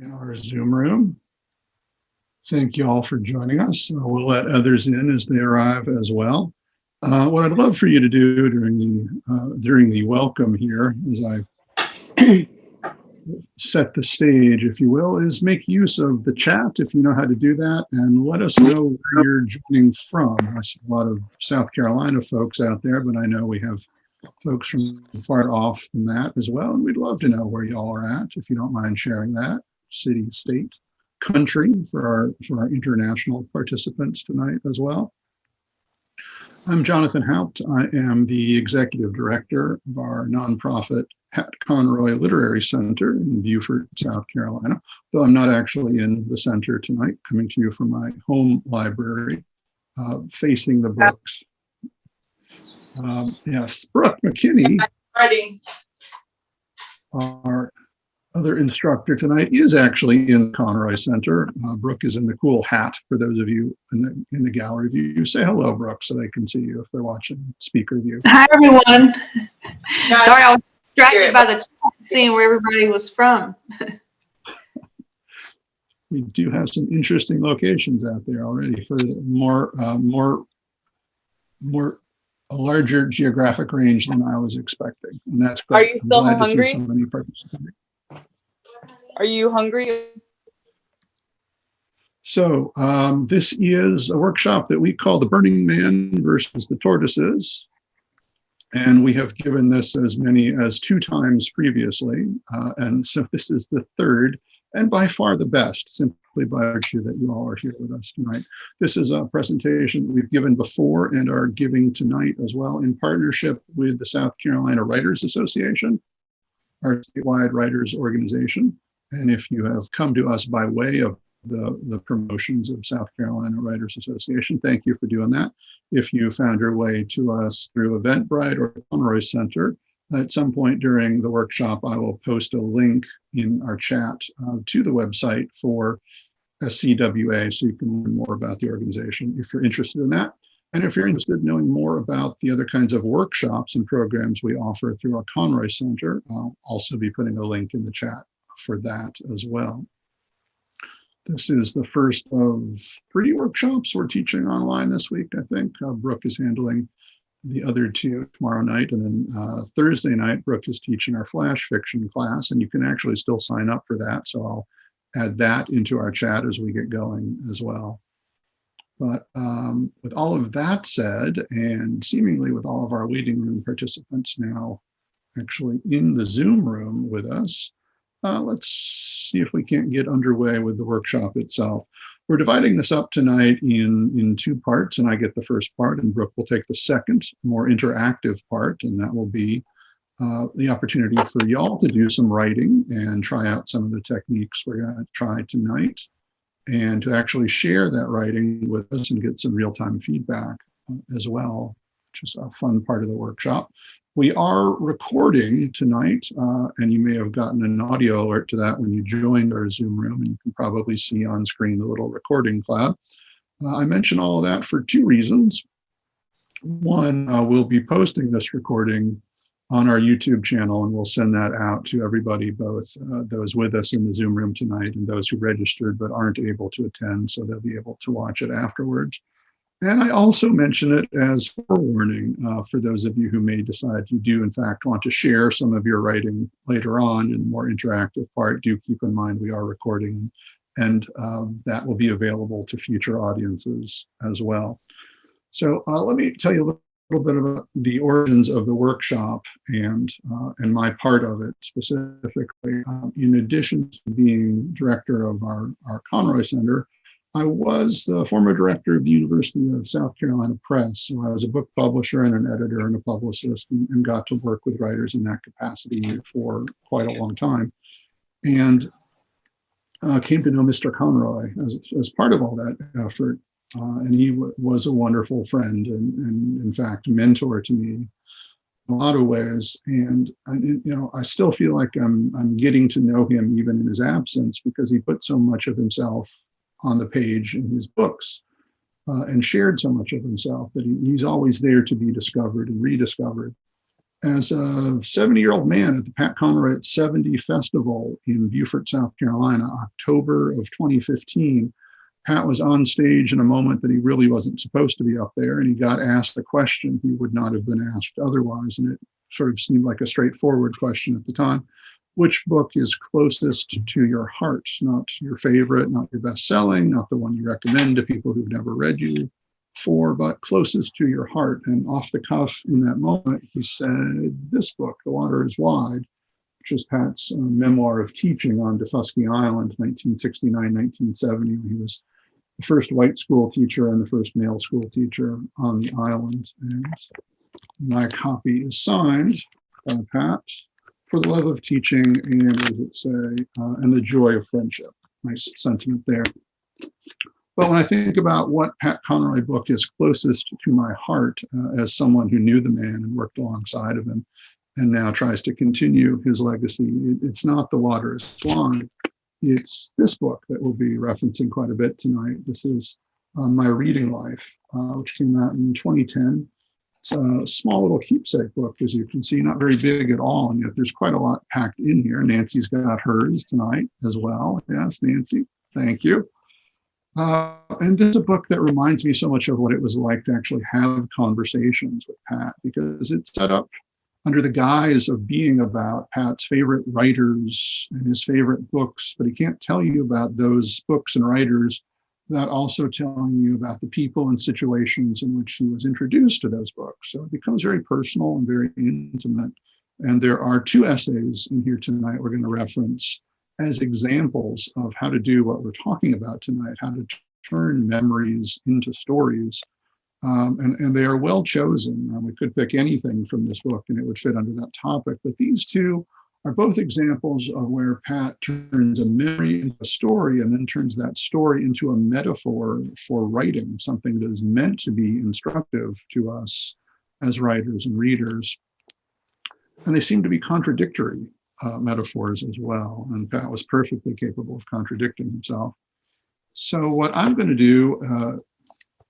in our Zoom room. Thank you all for joining us. We'll let others in as they arrive as well. What I'd love for you to do during the welcome here, as I set the stage, if you will, is make use of the chat if you know how to do that, and let us know where you're joining from. I see a lot of South Carolina folks out there, but I know we have folks from far off from that as well, and we'd love to know where y'all are at, if you don't mind sharing that. City, state, country for our international participants tonight as well. I'm Jonathan Haupt. I am the executive director of our nonprofit Conroy Literary Center in Beaufort, South Carolina, though I'm not actually in the center tonight, coming to you from my home library, facing the books. Yes, Brooke McKinney, our other instructor tonight, is actually in Conroy Center. Brooke is in the cool hat for those of you in the gallery view. Say hello, Brooke, so they can see you if they're watching speaker view. Hi, everyone. Sorry, I was distracted by the chat, seeing where everybody was from. We do have some interesting locations out there already for a larger geographic range than I was expecting, and that's great. Are you still hungry? To see so many participants. Are you hungry? So this is a workshop that we call the Burning Man versus the Tortoises. And we have given this as many as 2 times previously. And so this is the 3rd and by far the best, simply by virtue that you all are here with us tonight. This is a presentation that we've given before and are giving tonight as well in partnership with the South Carolina Writers Association, our statewide writers organization. And if you have come to us by way of the promotions of South Carolina Writers Association, thank you for doing that. If you found your way to us through Eventbrite or Conroy Center, at some point during the workshop, I will post a link in our chat to the website for SCWA, so you can learn more about the organization if you're interested in that. And if you're interested in knowing more about the other kinds of workshops and programs we offer through our Conroy Center, I'll also be putting a link in the chat for that as well. This is the first of 3 workshops we're teaching online this week, I think. Brooke is handling the other 2 tomorrow night. And then Thursday night, Brooke is teaching our flash fiction class, and you can actually still sign up for that. So I'll add that into our chat as we get going as well. But with all of that said, and seemingly with all of our waiting room participants now actually in the Zoom room with us, let's see if we can't get underway with the workshop itself. We're dividing this up tonight in 2 parts, and I get the first part, and Brooke will take the second, more interactive part, and that will be the opportunity for y'all to do some writing and try out some of the techniques we're going to try tonight, and to actually share that writing with us and get some real-time feedback as well, which is a fun part of the workshop. We are recording tonight, and you may have gotten an audio alert to that when you joined our Zoom room, and you can probably see on screen the little recording cloud. I mention all of that for 2 reasons. One, we'll be posting this recording on our YouTube channel, and we'll send that out to everybody, both those with us in the Zoom room tonight and those who registered but aren't able to attend, so they'll be able to watch it afterwards. And I also mention it as forewarning for those of you who may decide you do, in fact, want to share some of your writing later on in the more interactive part. Do keep in mind we are recording, and that will be available to future audiences as well. So let me tell you a little bit about the origins of the workshop and my part of it specifically. In addition to being director of our Conroy Center, I was the former director of the University of South Carolina Press. So I was a book publisher and an editor and a publicist, and got to work with writers in that capacity for quite a long time. And came to know Mr. Conroy as part of all that effort. And he was a wonderful friend and in fact, mentor to me in a lot of ways. And I still feel like I'm getting to know him even in his absence, because he put so much of himself on the page in his books and shared so much of himself that he's always there to be discovered and rediscovered. as a 70-year-old man at the Pat Conroy 70 Festival in Beaufort, South Carolina, October of 2015, Pat was on stage in a moment that he really wasn't supposed to be up there, and he got asked a question he would not have been asked otherwise, and it sort of seemed like a straightforward question at the time. Which book is closest to your heart? Not your favorite, not your best-selling, not the one you recommend to people who've never read you for, but closest to your heart. And off the cuff in that moment, he said, this book, The Water is Wide, which is Pat's memoir of teaching on Defusky Island, 1969-1970, when he was the first white school teacher and the first male school teacher on the island. And my copy is signed by Pat. For the love of teaching, and what does it say? And the joy of friendship. Nice sentiment there. But when I think about what Pat Conroy book is closest to my heart, as someone who knew the man and worked alongside of him, and now tries to continue his legacy, it's not The Water is Wide. It's this book that we'll be referencing quite a bit tonight. This is My Reading Life, which came out in 2010. It's a small little keepsake book, as you can see, not very big at all, and yet there's quite a lot packed in here. Nancy's got hers tonight as well. Yes, Nancy, thank you. And this is a book that reminds me so much of what it was like to actually have conversations with Pat, because it's set up under the guise of being about Pat's favorite writers and his favorite books, but he can't tell you about those books and writers without also telling you about the people and situations in which he was introduced to those books. So it becomes very personal and very intimate. And there are two essays in here tonight we're going to reference as examples of how to do what we're talking about tonight, how to turn memories into stories. And they are well chosen. We could pick anything from this book and it would fit under that topic, but these two are both examples of where Pat turns a memory into a story and then turns that story into a metaphor for writing, something that is meant to be instructive to us as writers and readers. And they seem to be contradictory metaphors as well. And Pat was perfectly capable of contradicting himself. So what I'm going to do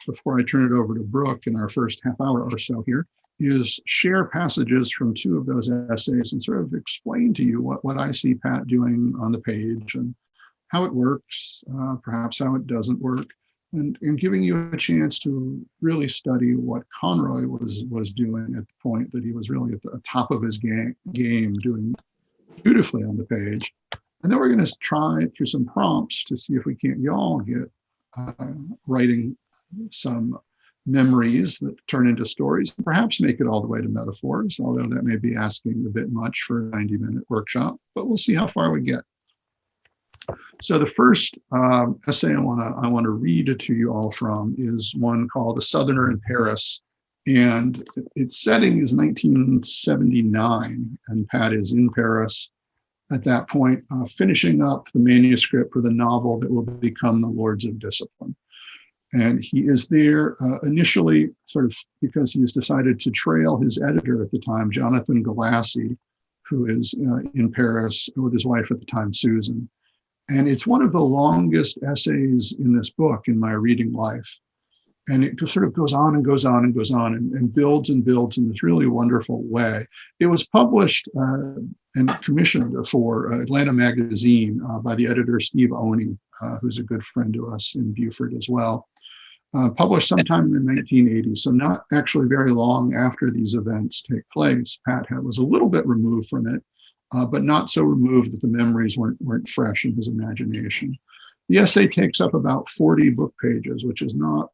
before I turn it over to Brooke in our first half hour or so here is share passages from two of those essays and sort of explain to you what I see Pat doing on the page and how it works, perhaps how it doesn't work, and giving you a chance to really study what Conroy was doing at the point that he was really at the top of his game, doing beautifully on the page. And then we're going to try through some prompts to see if we can't all get writing some memories that turn into stories, and perhaps make it all the way to metaphors, although that may be asking a bit much for a 90-minute workshop, but we'll see how far we get. So the first essay I want to read to you all from is one called The Southerner in Paris, and its setting is 1979, and Pat is in Paris at that point, finishing up the manuscript for the novel that will become The Lords of Discipline. And he is there initially sort of because he has decided to trail his editor at the time, Jonathan Galassi, who is in Paris with his wife at the time, Susan. And it's one of the longest essays in this book, in My Reading Life. And it just sort of goes on and goes on and goes on and builds in this really wonderful way. It was published and commissioned for Atlanta Magazine by the editor, Steve Oney, who's a good friend to us in Beaufort as well. Published sometime in the 1980s, so not actually very long after these events take place. Pat was a little bit removed from it, but not so removed that the memories weren't fresh in his imagination. The essay takes up about 40 book pages, which is not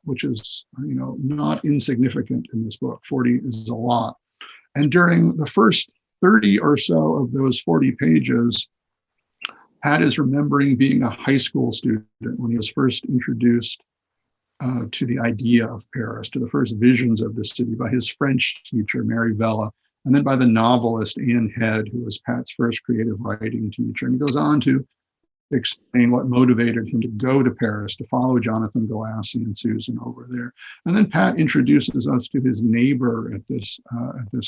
insignificant in this book. 40 is a lot. And during the first 30 or so of those 40 pages, Pat is remembering being a high school student when he was first introduced to the idea of Paris, to the first visions of the city by his French teacher, Mary Vella, and then by the novelist Anne Head, who was Pat's first creative writing teacher. And he goes on to explain what motivated him to go to Paris, to follow Jonathan Galassi and Susan over there. And then Pat introduces us to his neighbor at this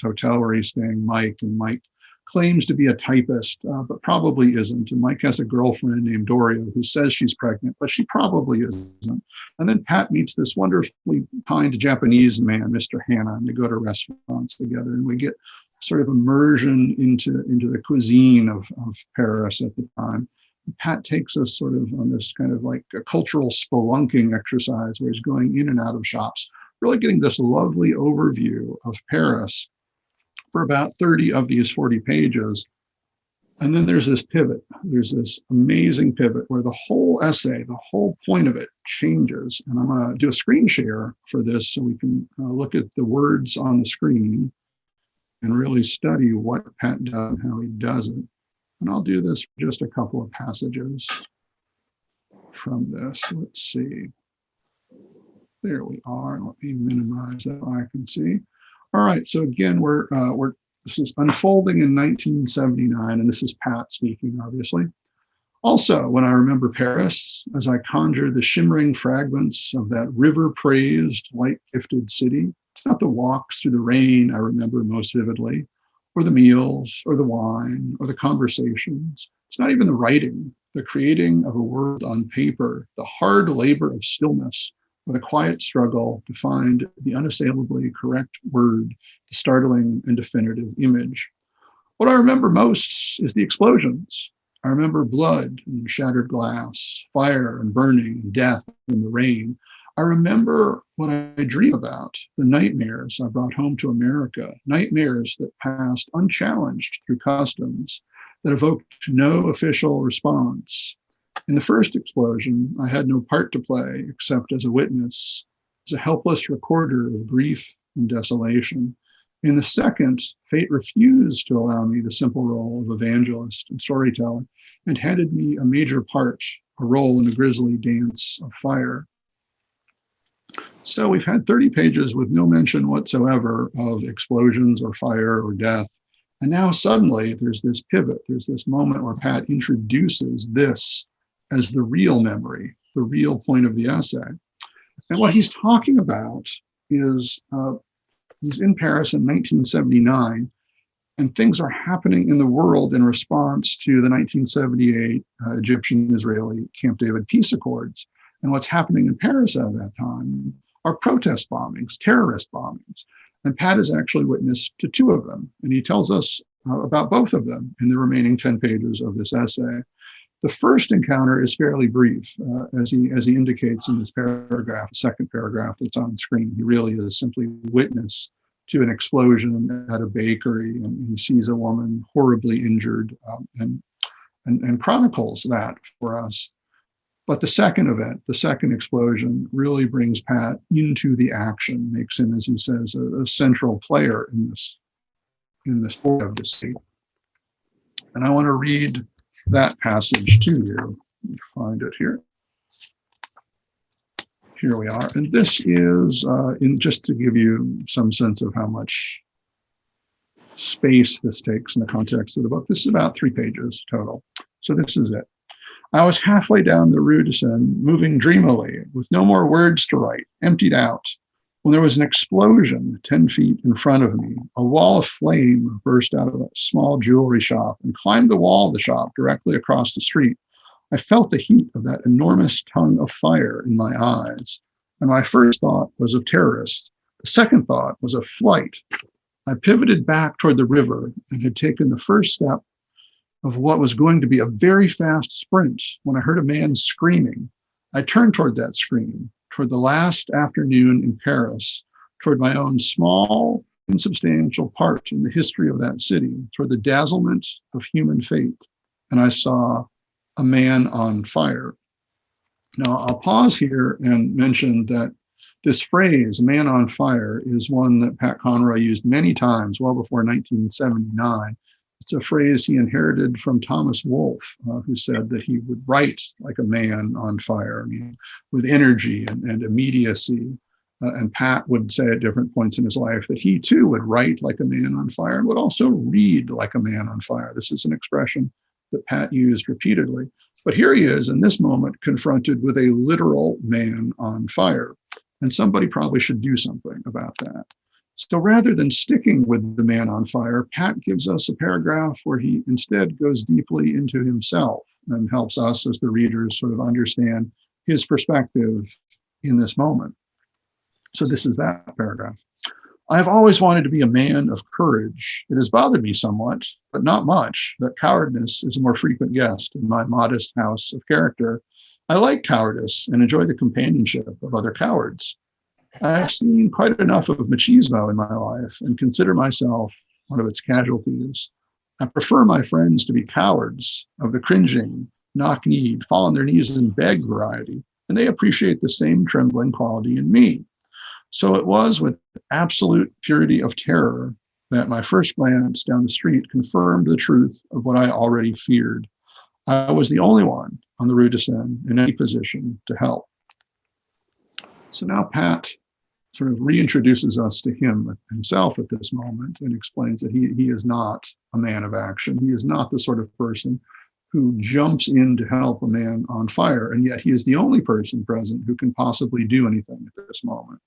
hotel where he's staying, Mike, and Mike claims to be a typist, but probably isn't. And Mike has a girlfriend named Doria who says she's pregnant, but she probably isn't. And then Pat meets this wonderfully kind Japanese man, Mr. Hanna, and they go to restaurants together. And we get sort of immersion into the cuisine of Paris at the time. Pat takes us sort of on this kind of like a cultural spelunking exercise where he's going in and out of shops, really getting this lovely overview of Paris for about 30 of these 40 pages. And then there's this pivot. There's this amazing pivot where the whole essay, the whole point of it changes. And I'm going to do a screen share for this so we can look at the words on the screen and really study what Pat does and how he does it. And I'll do this for just a couple of passages from this. Let's see. There we are. Let me minimize that so I can see. All right. So again, this is unfolding in 1979, and this is Pat speaking, obviously. Also, when I remember Paris, as I conjure the shimmering fragments of that river-praised, light-gifted city, it's not the walks through the rain I remember most vividly, or the meals, or the wine, or the conversations. It's not even the writing, the creating of a word on paper, the hard labor of stillness, or the quiet struggle to find the unassailably correct word, the startling and definitive image. What I remember most is the explosions. I remember blood and shattered glass, fire and burning, and death and the rain. I remember what I dream about, the nightmares I brought home to America, nightmares that passed unchallenged through customs, that evoked no official response. In the first explosion, I had no part to play except as a witness, as a helpless recorder of grief and desolation. In the second, fate refused to allow me the simple role of evangelist and storyteller and handed me a major part, a role in a grisly dance of fire. So we've had 30 pages with no mention whatsoever of explosions or fire or death. And now suddenly there's this pivot, there's this moment where Pat introduces this as the real memory, the real point of the essay. And what he's talking about is he's in Paris in 1979, and things are happening in the world in response to the 1978 Egyptian-Israeli Camp David peace accords. And what's happening in Paris at that time are protest bombings, terrorist bombings. And Pat has actually witnessed to two of them. And he tells us about both of them in the remaining 10 pages of this essay. The first encounter is fairly brief, as he indicates in this paragraph, the second paragraph that's on screen. He really is simply witness to an explosion at a bakery, and he sees a woman horribly injured, and chronicles that for us. But the second event, the second explosion, really brings Pat into the action, makes him, as he says, a central player in this story of the state. And I want to read that passage to you. Let me find it here. Here we are. And this is, just to give you some sense of how much space this takes in the context of the book. This is about 3 pages total. So this is it. I was halfway down the Rue de Seine, moving dreamily, with no more words to write, emptied out, when there was an explosion 10 feet in front of me. A wall of flame burst out of a small jewelry shop and climbed the wall of the shop directly across the street. I felt the heat of that enormous tongue of fire in my eyes, and my first thought was of terrorists. The second thought was of flight. I pivoted back toward the river and had taken the first step of what was going to be a very fast sprint when I heard a man screaming. I turned toward that scream, toward the last afternoon in Paris, toward my own small, insubstantial part in the history of that city, toward the dazzlement of human fate. And I saw a man on fire. Now, I'll pause here and mention that this phrase, man on fire, is one that Pat Conroy used many times well before 1979. It's a phrase he inherited from Thomas Wolfe, who said that he would write like a man on fire, I mean, with energy and immediacy. And Pat would say at different points in his life that he too would write like a man on fire and would also read like a man on fire. This is an expression that Pat used repeatedly. But here he is in this moment confronted with a literal man on fire. And somebody probably should do something about that. So rather than sticking with the man on fire, Pat gives us a paragraph where he instead goes deeply into himself and helps us as the readers sort of understand his perspective in this moment. So this is that paragraph. I have always wanted to be a man of courage. It has bothered me somewhat, but not much, that cowardice is a more frequent guest in my modest house of character. I like cowardice and enjoy the companionship of other cowards. I have seen quite enough of machismo in my life and consider myself one of its casualties. I prefer my friends to be cowards of the cringing, knock-kneed, fall on their knees and beg variety, and they appreciate the same trembling quality in me. So it was with absolute purity of terror that my first glance down the street confirmed the truth of what I already feared. I was the only one on the Rue de Seine in any position to help. So now Pat sort of reintroduces us to himself at this moment and explains that he is not a man of action. He is not the sort of person who jumps in to help a man on fire, and yet he is the only person present who can possibly do anything at this moment.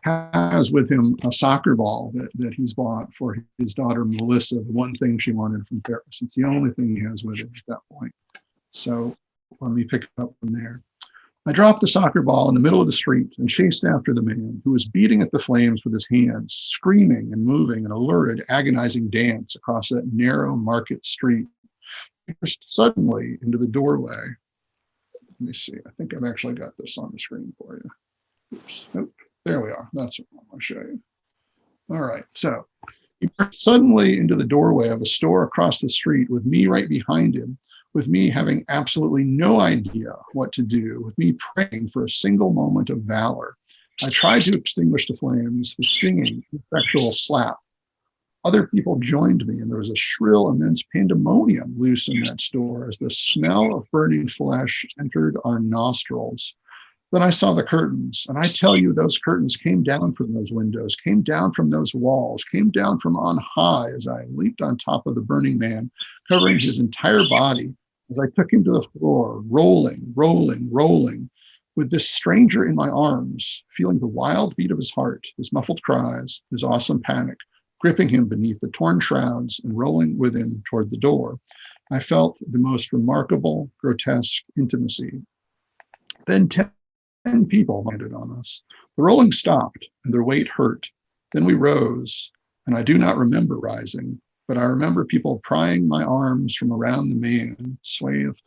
Has with him a soccer ball that he's bought for his daughter Melissa, the one thing she wanted from Paris. It's the only thing he has with him at that point. So let me pick up from there. I dropped the soccer ball in the middle of the street and chased after the man who was beating at the flames with his hands, screaming and moving in a lurid, agonizing dance across that narrow market street. He burst suddenly into the doorway. Let me see. I think I've actually got this on the screen for you. Oops. Nope. There we are. That's what I want to show you. All right. So he burst suddenly into the doorway of a store across the street with me right behind him, with me having absolutely no idea what to do, with me praying for a single moment of valor. I tried to extinguish the flames with stinging, effectual slap. Other people joined me, and there was a shrill, immense pandemonium loose in that store as the smell of burning flesh entered our nostrils. Then I saw the curtains, and I tell you, those curtains came down from those windows, came down from those walls, came down from on high as I leaped on top of the burning man, covering his entire body as I took him to the floor, rolling, rolling, rolling, with this stranger in my arms, feeling the wild beat of his heart, his muffled cries, his awesome panic, gripping him beneath the torn shrouds and rolling with him toward the door. I felt the most remarkable, grotesque intimacy. Then 10 people landed on us. The rolling stopped and their weight hurt. Then we rose, and I do not remember rising, but I remember people prying my arms from around the man, swathed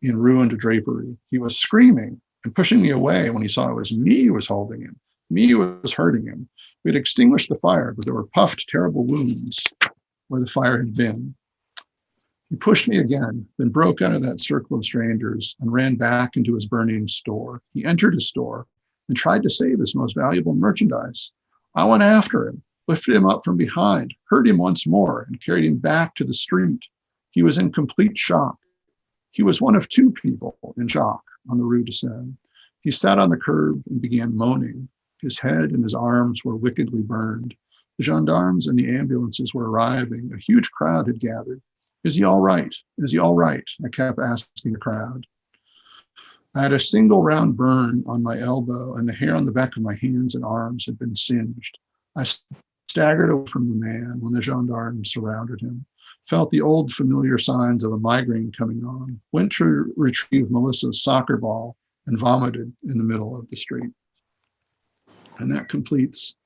in ruined drapery. He was screaming and pushing me away when he saw it was me who was holding him, me who was hurting him. We had extinguished the fire, but there were puffed, terrible wounds where the fire had been. He pushed me again, then broke out of that circle of strangers and ran back into his burning store. He entered his store and tried to save his most valuable merchandise. I went after him, lifted him up from behind, hurt him once more, and carried him back to the street. He was in complete shock. He was one of two people in shock on the Rue de Seine. He sat on the curb and began moaning. His head and his arms were wickedly burned. The gendarmes and the ambulances were arriving. A huge crowd had gathered. Is he all right? Is he all right? I kept asking the crowd. I had a single round burn on my elbow, and the hair on the back of my hands and arms had been singed. I staggered away from the man when the gendarmes surrounded him, felt the old familiar signs of a migraine coming on, went to retrieve Melissa's soccer ball, and vomited in the middle of the street. And that completes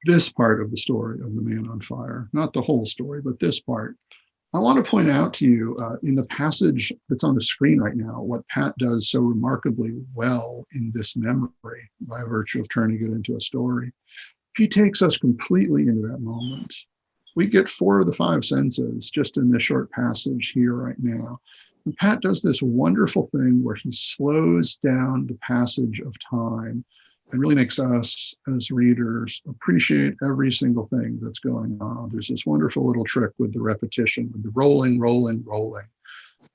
this part of the story of the man on fire. Not the whole story, but this part. I want to point out to you in the passage that's on the screen right now, what Pat does so remarkably well in this memory by virtue of turning it into a story. He takes us completely into that moment. We get 4 of the 5 senses just in this short passage here right now. And Pat does this wonderful thing where he slows down the passage of time and really makes us as readers appreciate every single thing that's going on. There's this wonderful little trick with the repetition, with the rolling, rolling, rolling,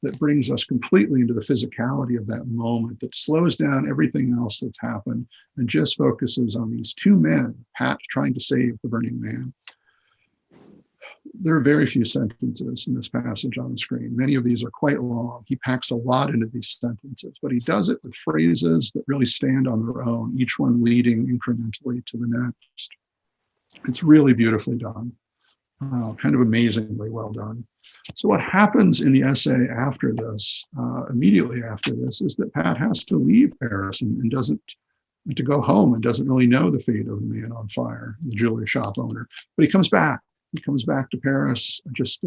that brings us completely into the physicality of that moment, that slows down everything else that's happened and just focuses on these 2 men, Pat trying to save the burning man. There are very few sentences in this passage on the screen. Many of these are quite long. He packs a lot into these sentences, but he does it with phrases that really stand on their own, each one leading incrementally to the next. It's really beautifully done, kind of amazingly well done. So what happens in the essay after this, immediately after this, is that Pat has to leave Paris and doesn't and to go home and doesn't really know the fate of the man on fire, the jewelry shop owner. But he comes back. He comes back to Paris just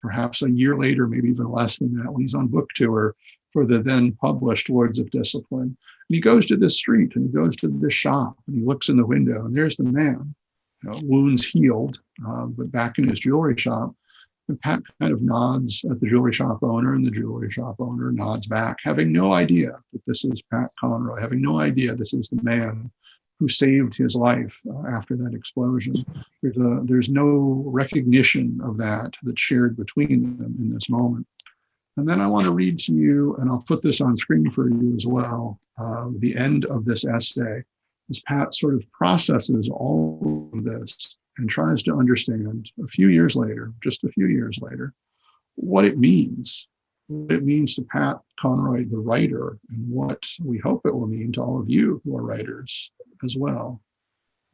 perhaps a year later, maybe even less than that, when he's on book tour for the then published Words of Discipline. And he goes to this street and he goes to this shop and he looks in the window and there's the man, wounds healed, but back in his jewelry shop. And Pat kind of nods at the jewelry shop owner, and the jewelry shop owner nods back, having no idea that this is Pat Conroy, having no idea this is the man who saved his life after that explosion. There's no recognition of that's shared between them in this moment. And then I want to read to you, and I'll put this on screen for you as well, the end of this essay, as Pat sort of processes all of this and tries to understand a few years later, just a few years later, what it means to Pat Conroy, the writer, and what we hope it will mean to all of you who are writers as well.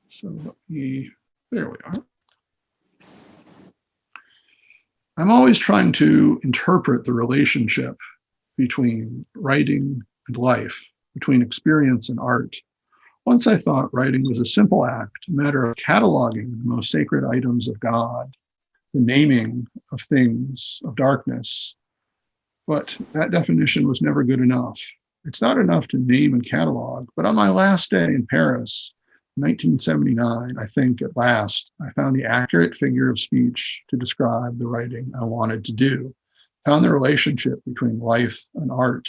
So there we are. I'm always trying to interpret the relationship between writing and life, between experience and art. Once I thought writing was a simple act, a matter of cataloging the most sacred items of God, the naming of things of darkness. But that definition was never good enough. It's not enough to name and catalog, but on my last day in Paris, 1979, I think at last, I found the accurate figure of speech to describe the writing I wanted to do, found the relationship between life and art,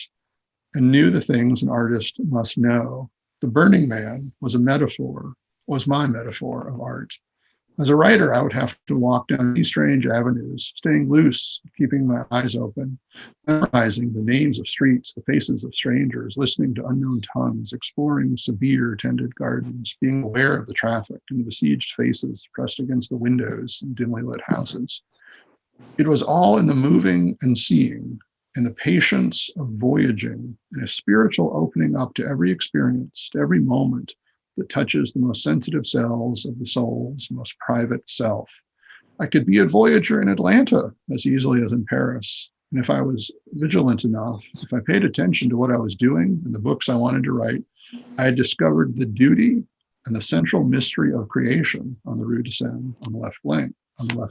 and knew the things an artist must know. The Burning Man was my metaphor of art. As a writer, I would have to walk down these strange avenues, staying loose, keeping my eyes open, memorizing the names of streets, the faces of strangers, listening to unknown tongues, exploring severe tended gardens, being aware of the traffic and the besieged faces pressed against the windows in dimly lit houses. It was all in the moving and seeing, in the patience of voyaging, and a spiritual opening up to every experience, to every moment that touches the most sensitive cells of the soul's most private self. I could be a voyager in Atlanta as easily as in Paris. And if I was vigilant enough, if I paid attention to what I was doing and the books I wanted to write, I had discovered the duty and the central mystery of creation on the Rue de Seine on the left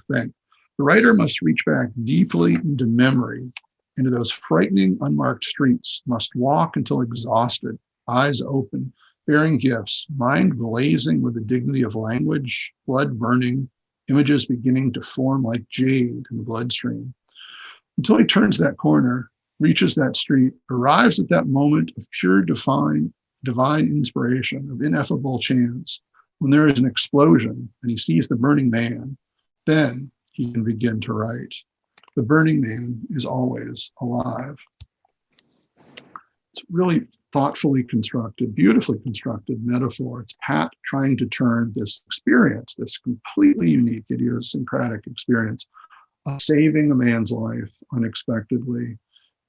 bank. The writer must reach back deeply into memory, into those frightening unmarked streets, must walk until exhausted, eyes open, bearing gifts, mind blazing with the dignity of language, blood burning, images beginning to form like jade in the bloodstream. Until he turns that corner, reaches that street, arrives at that moment of pure divine inspiration, of ineffable chance, when there is an explosion and he sees the burning man, then he can begin to write. The burning man is always alive. It's really thoughtfully constructed, beautifully constructed metaphor. It's Pat trying to turn this experience, this completely unique, idiosyncratic experience of saving a man's life unexpectedly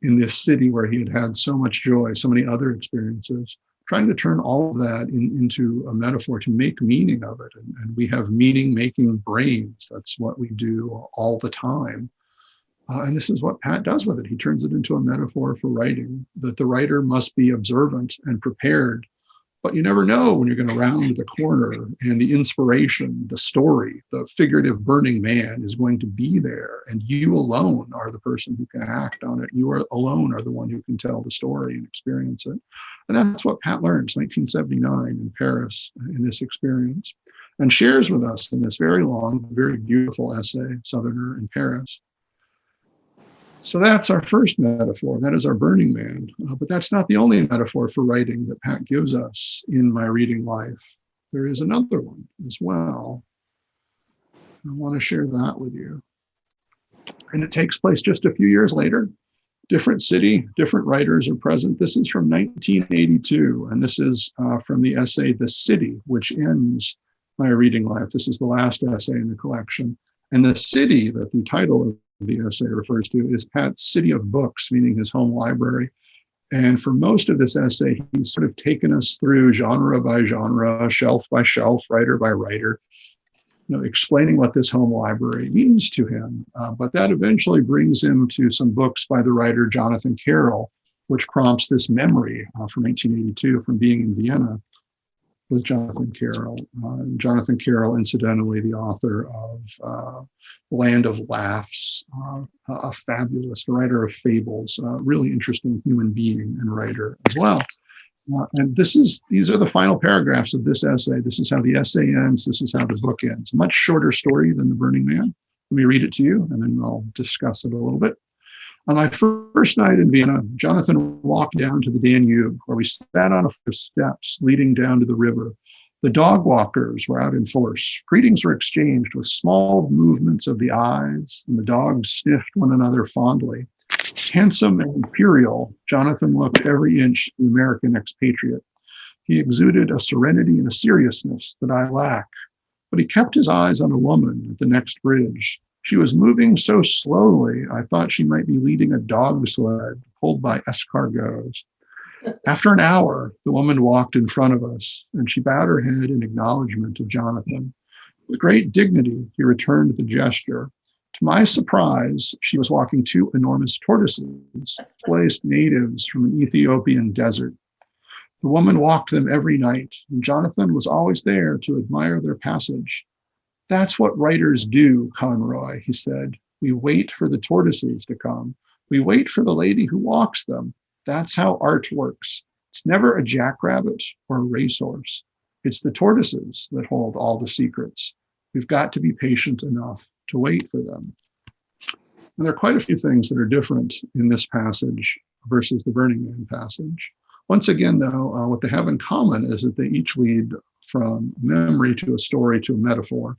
in this city where he had had so much joy, so many other experiences, trying to turn all of that into a metaphor to make meaning of it. And we have meaning-making brains. That's what we do all the time. And this is what Pat does with it. He turns it into a metaphor for writing, that the writer must be observant and prepared. But you never know when you're going to round the corner and the inspiration, the story, the figurative burning man is going to be there. And you alone are the person who can act on it. You alone are the one who can tell the story and experience it. And that's what Pat learns 1979 in Paris in this experience, and shares with us in this very long, very beautiful essay, Southerner in Paris. So that's our first metaphor. That is our burning man. But that's not the only metaphor for writing that Pat gives us in my reading life. There is another one as well. I want to share that with you. And it takes place just a few years later. Different city, different writers are present. This is from 1982, and this is from the essay, The City, which ends my reading life. This is the last essay in the collection. And the city that the title of the essay refers to is Pat's city of books, meaning his home library. And for most of this essay, he's sort of taken us through genre by genre, shelf by shelf, writer by writer, explaining what this home library means to him. But that eventually brings him to some books by the writer Jonathan Carroll, which prompts this memory from 1982 from being in Vienna with Jonathan Carroll. Jonathan Carroll, incidentally, the author of Land of Laughs, a fabulous writer of fables, really interesting human being and writer as well. And these are the final paragraphs of this essay. This is how the essay ends. This is how the book ends. Much shorter story than The Burning Man. Let me read it to you, and then I'll discuss it a little bit. On my first night in Vienna, Jonathan walked down to the Danube, where we sat on a flight of steps leading down to the river. The dog walkers were out in force. Greetings were exchanged with small movements of the eyes, and the dogs sniffed one another fondly. Handsome and imperial, Jonathan looked every inch the American expatriate. He exuded a serenity and a seriousness that I lack. But he kept his eyes on a woman at the next bridge. She was moving so slowly, I thought she might be leading a dog sled pulled by escargots. After an hour, the woman walked in front of us, and she bowed her head in acknowledgement of Jonathan. With great dignity, he returned the gesture. To my surprise, she was walking two enormous tortoises, displaced natives from an Ethiopian desert. The woman walked them every night, and Jonathan was always there to admire their passage. That's what writers do, Conroy, he said. We wait for the tortoises to come. We wait for the lady who walks them. That's how art works. It's never a jackrabbit or a racehorse. It's the tortoises that hold all the secrets. We've got to be patient enough to wait for them. And there are quite a few things that are different in this passage versus the Burning Man passage. Once again, though, what they have in common is that they each lead from memory to a story to a metaphor.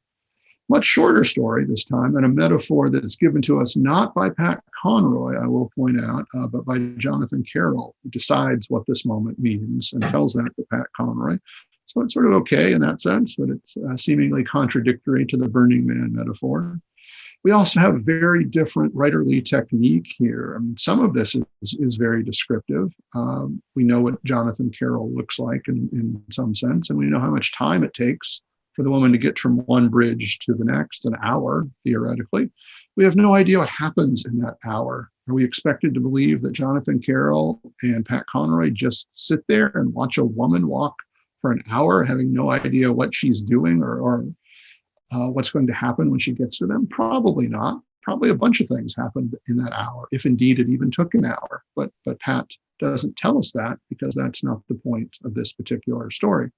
Much shorter story this time, and a metaphor that is given to us not by Pat Conroy, I will point out, but by Jonathan Carroll, who decides what this moment means and tells that to Pat Conroy. So it's sort of okay in that sense that it's seemingly contradictory to the Burning Man metaphor. We also have very different writerly technique here. I mean, some of this is very descriptive. We know what Jonathan Carroll looks like in some sense, and we know how much time it takes for the woman to get from one bridge to the next, an hour, theoretically. We have no idea what happens in that hour. Are we expected to believe that Jonathan Carroll and Pat Conroy just sit there and watch a woman walk for an hour, having no idea what she's doing or what's going to happen when she gets to them? Probably not. Probably a bunch of things happened in that hour, if indeed it even took an hour. But Pat doesn't tell us that because that's not the point of this particular story.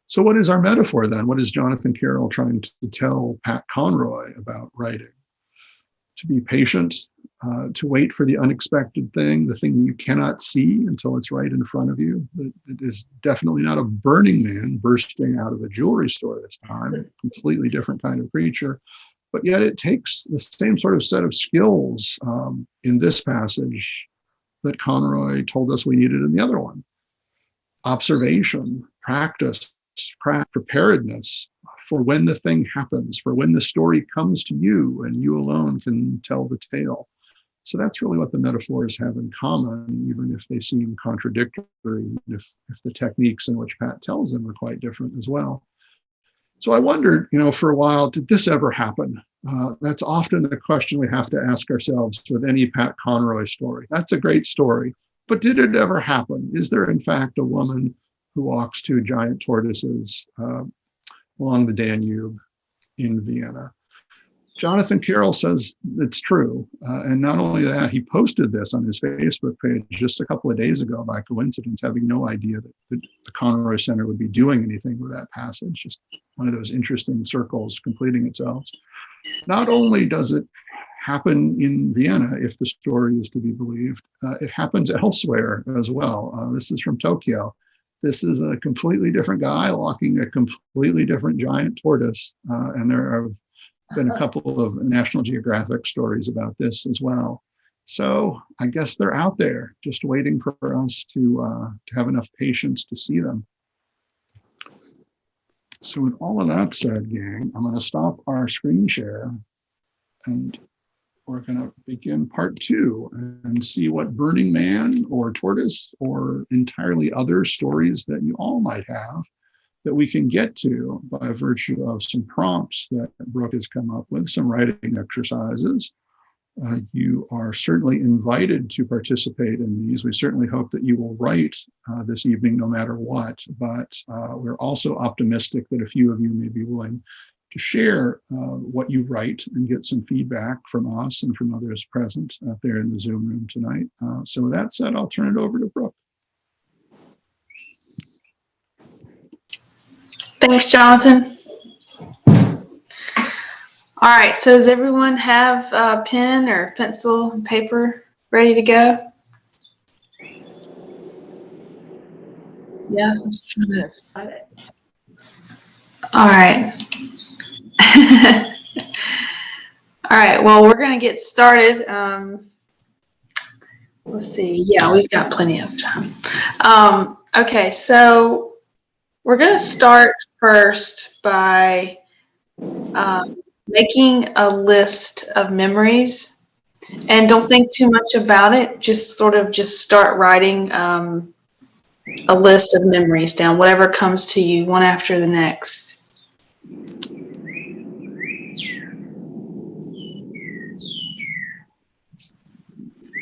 So what is our metaphor then? What is Jonathan Carroll trying to tell Pat Conroy about writing? To be patient, to wait for the unexpected thing, the thing you cannot see until it's right in front of you. It is definitely not a Burning Man bursting out of a jewelry store this time, a completely different kind of creature. But yet it takes the same sort of set of skills in this passage that Conroy told us we needed in the other one. Observation, practice, craft, preparedness for when the thing happens, for when the story comes to you and you alone can tell the tale. So that's really what the metaphors have in common, even if they seem contradictory, if the techniques in which Pat tells them are quite different as well. So I wondered, for a while, did this ever happen? That's often the question we have to ask ourselves with any Pat Conroy story. That's a great story, but did it ever happen? Is there, in fact, a woman who walks two giant tortoises along the Danube in Vienna? Jonathan Carroll says it's true. And not only that, he posted this on his Facebook page just a couple of days ago by coincidence, having no idea that the Conroy Center would be doing anything with that passage. Just one of those interesting circles completing itself. Not only does it happen in Vienna, if the story is to be believed, it happens elsewhere as well. This is from Tokyo. This is a completely different guy walking a completely different giant tortoise. And there have been a couple of National Geographic stories about this as well. So I guess they're out there just waiting for us to have enough patience to see them. So with all of that said, gang, I'm going to stop our screen share and we're going to begin part 2 and see what Burning Man or Tortoise or entirely other stories that you all might have that we can get to by virtue of some prompts that Brooke has come up with, some writing exercises, You are certainly invited to participate in these. We certainly hope that you will write this evening, no matter what, but we're also optimistic that a few of you may be willing to share what you write and get some feedback from us and from others present out there in the Zoom room tonight. So with that said, I'll turn it over to Brooke. Thanks, Jonathan. All right, so does everyone have a pen or pencil and paper ready to go? Yeah. Yes. All right. All right, well, we're going to get started. Let's see. Yeah, we've got plenty of time. Okay, so we're going to start first by making a list of memories, and don't think too much about it. Just sort of just start writing a list of memories down, whatever comes to you, one after the next.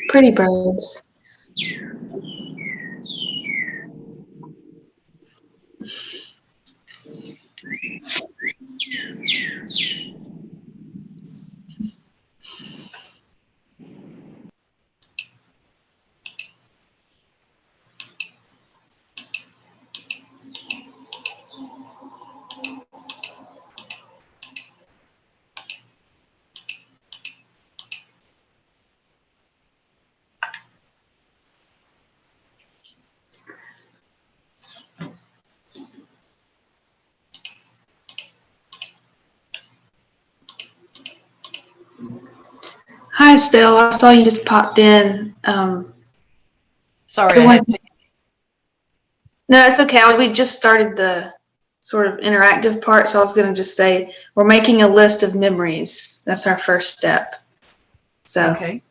Pretty birds. Hi, Stell. I saw you just popped in. Sorry, I had to. No, it's okay. We just started the sort of interactive part, so I was going to just say we're making a list of memories. That's our first step. So Okay.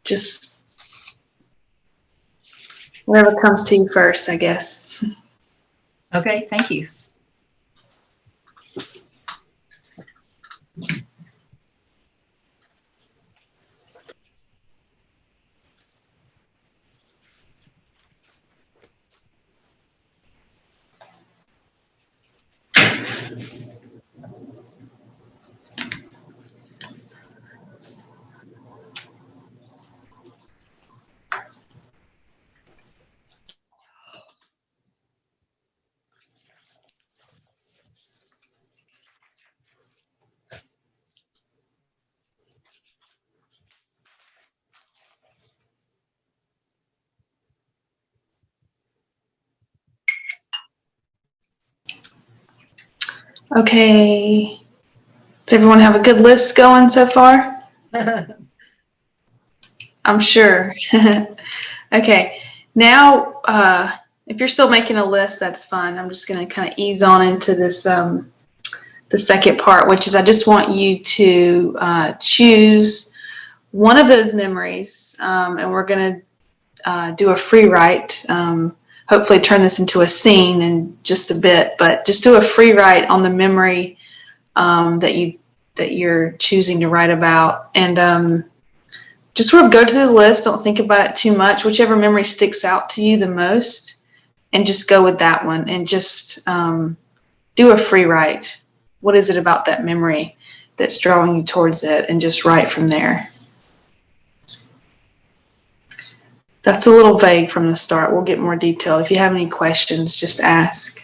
just whatever comes to you first, I guess. Okay, thank you. Okay. Does everyone have a good list going so far? I'm sure. Okay. Now, if you're still making a list, that's fine. I'm just going to kind of ease on into this, the second part, which is I just want you to choose one of those memories, and we're going to do a free write. Hopefully turn this into a scene in just a bit, but just do a free write on the memory that you're choosing to write about, and just sort of go to the list. Don't think about it too much. Whichever memory sticks out to you the most, and just go with that one, and just do a free write. What is it about that memory that's drawing you towards it, and just write from there. That's a little vague from the start. We'll get more detail. If you have any questions, just ask.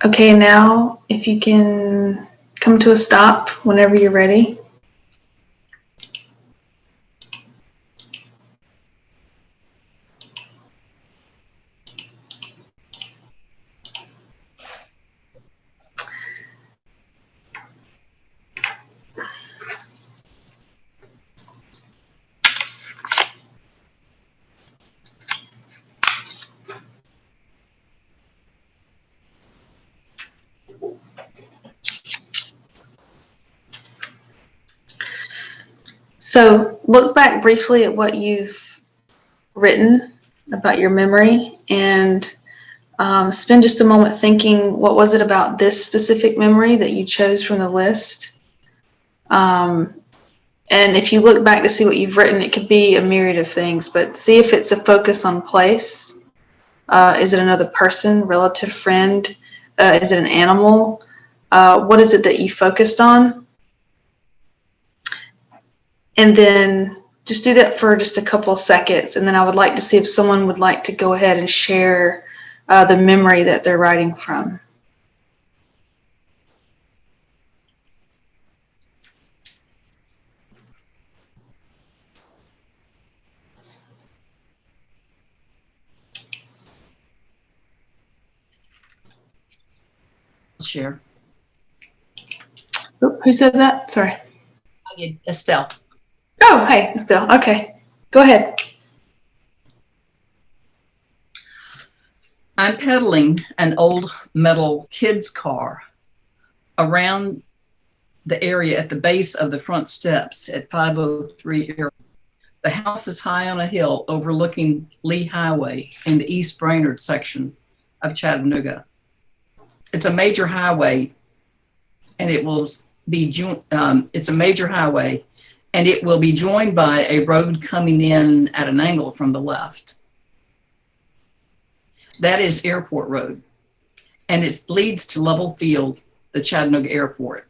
Okay, now if you can come to a stop whenever you're ready. So look back briefly at what you've written about your memory and spend just a moment thinking, what was it about this specific memory that you chose from the list? And if you look back to see what you've written, it could be a myriad of things, but see if it's a focus on place. Is it another person, relative, friend? Is it an animal? What is it that you focused on? And then just do that for just a couple seconds. And then I would like to see if someone would like to go ahead and share the memory that they're writing from. I'll share. Oh, who said that? Sorry. I did. Estelle. Oh, hey, still. Okay. Go ahead. I'm pedaling an old metal kid's car around the area at the base of the front steps at 503 Air. The house is high on a hill overlooking Lee Highway in the East Brainerd section of Chattanooga. It's a major highway, and it will be it's a major highway, and it will be joined by a road coming in at an angle from the left. That is Airport Road, and it leads to Level Field, the Chattanooga Airport.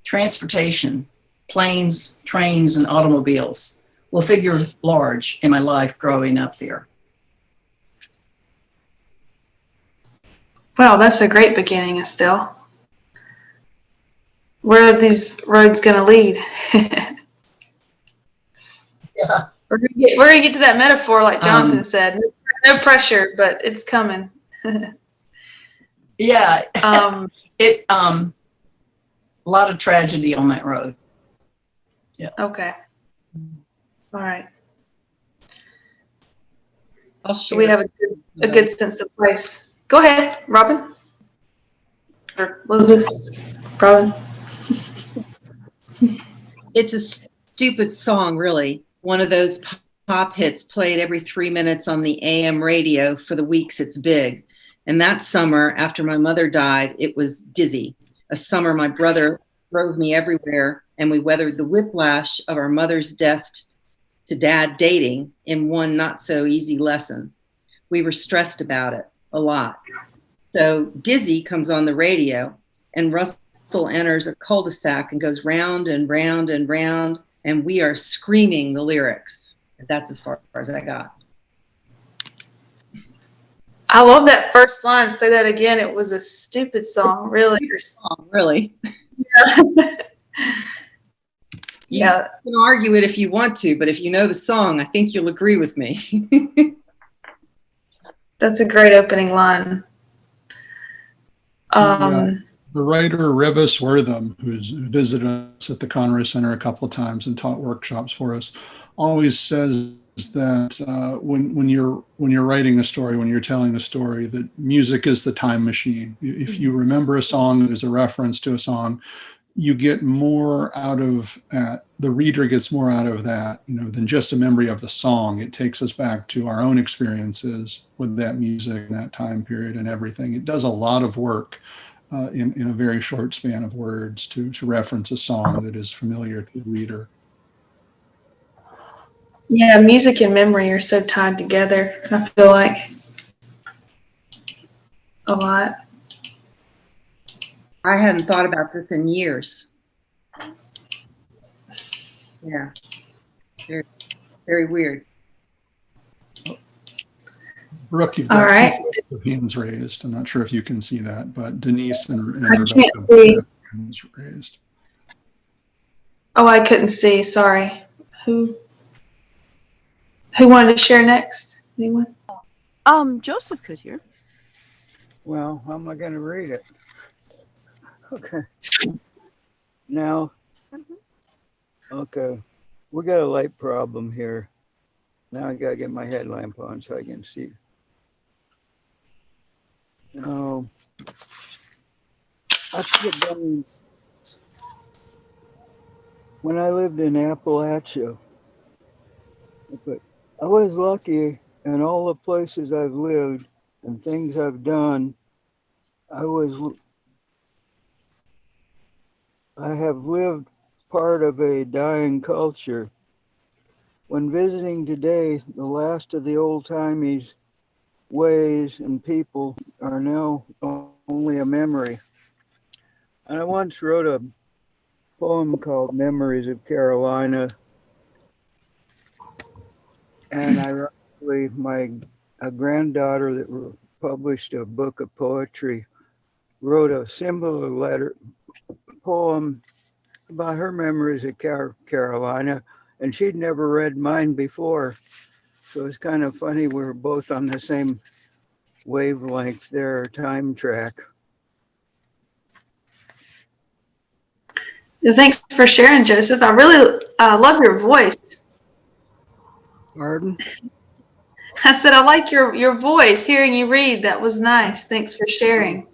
Transportation, planes, trains, and automobiles will figure large in my life growing up there. Wow, that's a great beginning, Estelle. Where are these roads going to lead? Yeah. We're going to get to that metaphor, like Jonathan said. No pressure, but it's coming. Yeah. A lot of tragedy on that road. Yeah. Okay. All right. So I'll we share. have a good sense of place. Go ahead, Robin. Or Elizabeth. Robin. It's a stupid song, really. One of those pop hits played every 3 minutes on the AM radio for the weeks it's big. And that summer, after my mother died, it was Dizzy. A summer my brother drove me everywhere, and we weathered the whiplash of our mother's death to dad dating in one not so easy lesson. We were stressed about it a lot. So Dizzy comes on the radio, and Russell enters a cul-de-sac and goes round and round and round, and we are screaming the lyrics. That's as far as I got. I love that first line. Say that again. It was a stupid song, really. Really? Yeah. You can argue it if you want to, but if you know the song, I think you'll agree with me. That's a great opening line. The writer Revis Wortham, who's visited us at the Conroy Center a couple of times and taught workshops for us, always says that when you're writing a story, when you're telling a story, that music is the time machine. If you remember a song, there's a reference to a song, you get more out of the reader gets more out of that, than just a memory of the song. It takes us back to our own experiences with that music, that time period, and everything. It does a lot of work in a very short span of words to reference a song that is familiar to the reader. Yeah, music and memory are so tied together, I feel like. A lot. I hadn't thought about this in years. Yeah. Very, very weird. Brooke, you've All got right. two hands raised. I'm not sure if you can see that, but Denise and I Rebecca can't both see. have hands raised. Oh, I couldn't see. Sorry. Who wanted to share next? Anyone? Joseph could hear. Well, how am I going to read it? Okay. Now, okay. We got a light problem here. Now I got to get my headlamp on so I can see. Oh, I could have been when I lived in Appalachia, but I was lucky in all the places I've lived and things I've done. I have lived part of a dying culture. When visiting today, the last of the old-timey ways and people are now only a memory. And I once wrote a poem called Memories of Carolina. And ironically, a granddaughter that published a book of poetry wrote a similar poem about her memories of Carolina, and she'd never read mine before. So it's kind of funny we're both on the same wavelength there, time track. Thanks for sharing, Joseph. I really love your voice. Pardon? I said I like your voice. Hearing you read, that was nice. Thanks for sharing.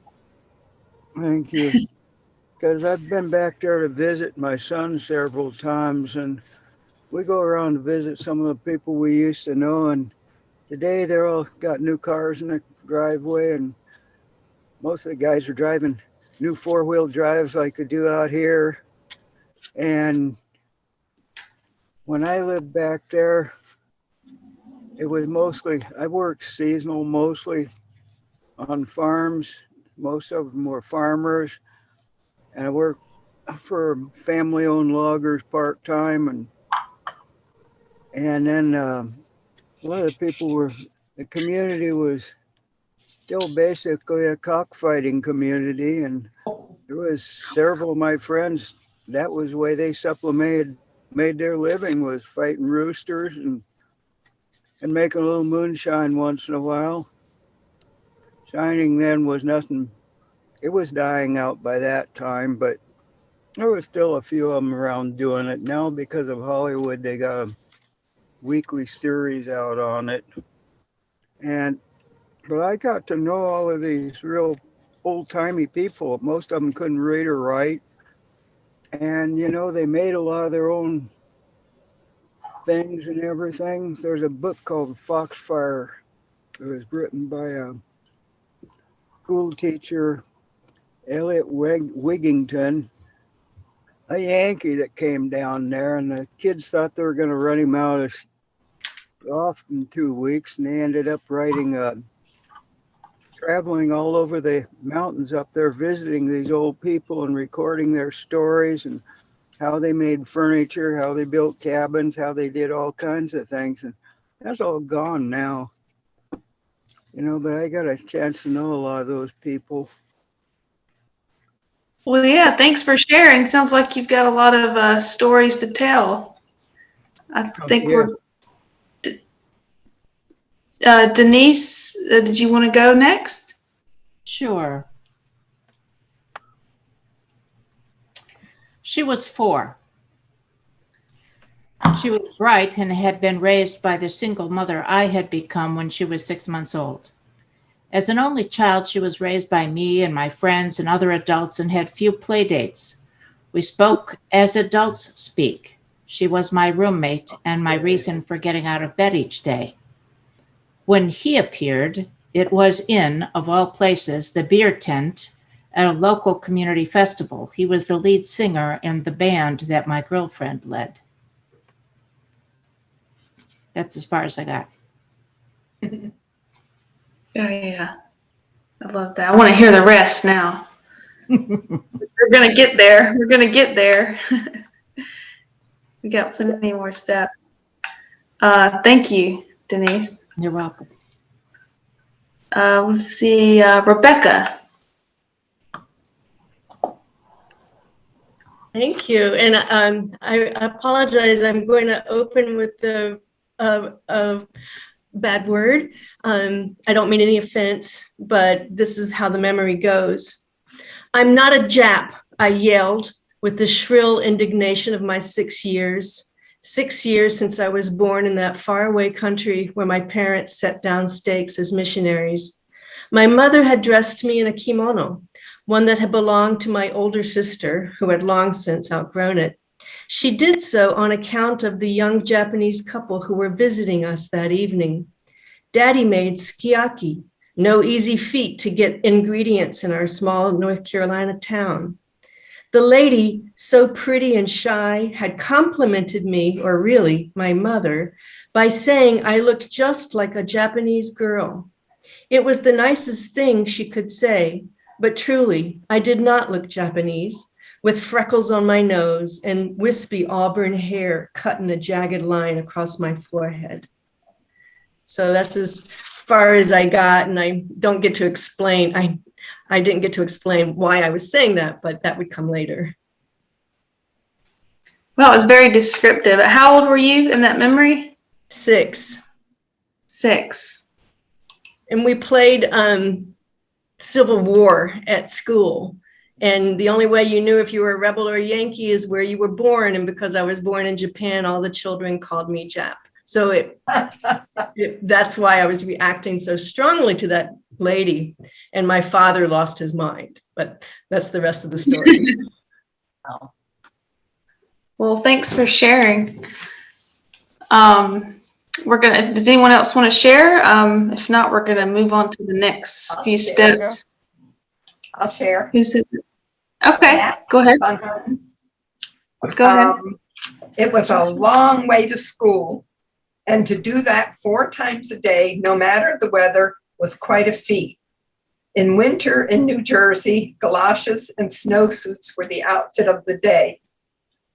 Thank you. Because I've been back there to visit my son several times, and we go around to visit some of the people we used to know, and today they're all got new cars in the driveway, and most of the guys are driving new four-wheel drives like they do out here. And when I lived back there, it was mostly, I worked seasonal mostly on farms. Most of them were farmers. And I worked for family-owned loggers part-time. And then a lot of people the community was still basically a cockfighting community. And there was several of my friends, that was the way they made their living, was fighting roosters and making a little moonshine once in a while. Shining then was nothing. It was dying out by that time, but there was still a few of them around doing it. Now, because of Hollywood, they got a weekly series out on it. But I got to know all of these real old-timey people. Most of them couldn't read or write. And, they made a lot of their own things and everything. There's a book called Foxfire. It was written by a school teacher, Elliot Wigington, a Yankee that came down there, and the kids thought they were going to run him off in 2 weeks, and they ended up traveling all over the mountains up there, visiting these old people and recording their stories and how they made furniture, how they built cabins, how they did all kinds of things. And that's all gone now. But I got a chance to know a lot of those people. Well, yeah, thanks for sharing. Sounds like you've got a lot of stories to tell. I think Yeah. Denise, did you want to go next? Sure. She was 4. She was bright and had been raised by the single mother I had become when she was 6 months old. As an only child, she was raised by me and my friends and other adults and had few play dates. We spoke as adults speak. She was my roommate and my reason for getting out of bed each day. When he appeared, it was in, of all places, the beer tent at a local community festival. He was the lead singer in the band that my girlfriend led. That's as far as I got. Yeah. I love that. I want to hear the rest now. We're going to get there. We're going to get there. We got plenty more steps. Thank you, Denise. You're welcome. Let's see, Rebecca. Thank you. And I apologize. I'm going to open with the bad word. I don't mean any offense, but this is how the memory goes. I'm not a Jap, I yelled with the shrill indignation of my 6 years. 6 years since I was born in that faraway country where my parents set down stakes as missionaries. My mother had dressed me in a kimono, one that had belonged to my older sister, who had long since outgrown it. She did so on account of the young Japanese couple who were visiting us that evening. Daddy made sukiyaki, no easy feat to get ingredients in our small North Carolina town. The lady, so pretty and shy, had complimented me, or really my mother, by saying I looked just like a Japanese girl. It was the nicest thing she could say, but truly, I did not look Japanese, with freckles on my nose and wispy auburn hair cut in a jagged line across my forehead. So that's as far as I got, and I don't get to explain. I didn't get to explain why I was saying that, but that would come later. Well, it was very descriptive. How old were you in that memory? 6. 6. And we played Civil War at school. And the only way you knew if you were a rebel or a Yankee is where you were born. And because I was born in Japan, all the children called me Jap. So that's why I was reacting so strongly to that lady. And my father lost his mind. But that's the rest of the story. Well, thanks for sharing. Does anyone else want to share? If not, we're gonna move on to the next few steps. I'll share. Who said it? Okay, go ahead. Go ahead. It was a long way to school, and to do that 4 times a day, no matter the weather, was quite a feat. In winter in New Jersey, galoshes and snowsuits were the outfit of the day.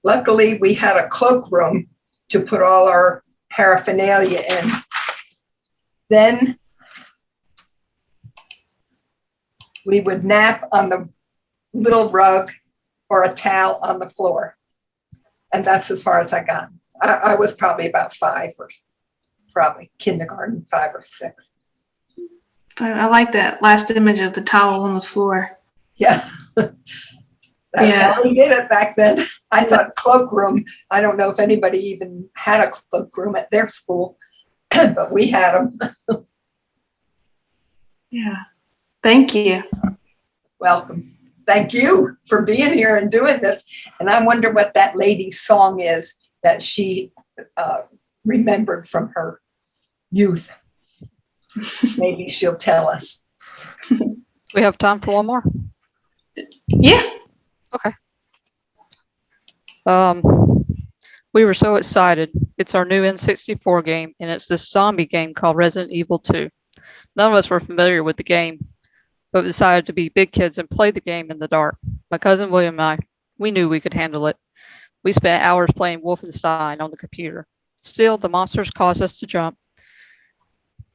Luckily, we had a cloakroom to put all our paraphernalia in. Then we would nap on the little rug or a towel on the floor. And that's as far as I got. I was probably about 5 or probably kindergarten, 5 or 6. I like that last image of the towel on the floor. Yeah. That's how we did it back then. I thought cloakroom. I don't know if anybody even had a cloakroom at their school, but we had them. Yeah. Thank you. Welcome. Thank you for being here and doing this. And I wonder what that lady's song is that she remembered from her youth. Maybe she'll tell us. We have time for one more. Yeah. Okay. We were so excited. It's our new N64 game, and it's this zombie game called Resident Evil 2. None of us were familiar with the game, but decided to be big kids and play the game in the dark. My cousin William and I, we knew we could handle it. We spent hours playing Wolfenstein on the computer. Still, the monsters caused us to jump,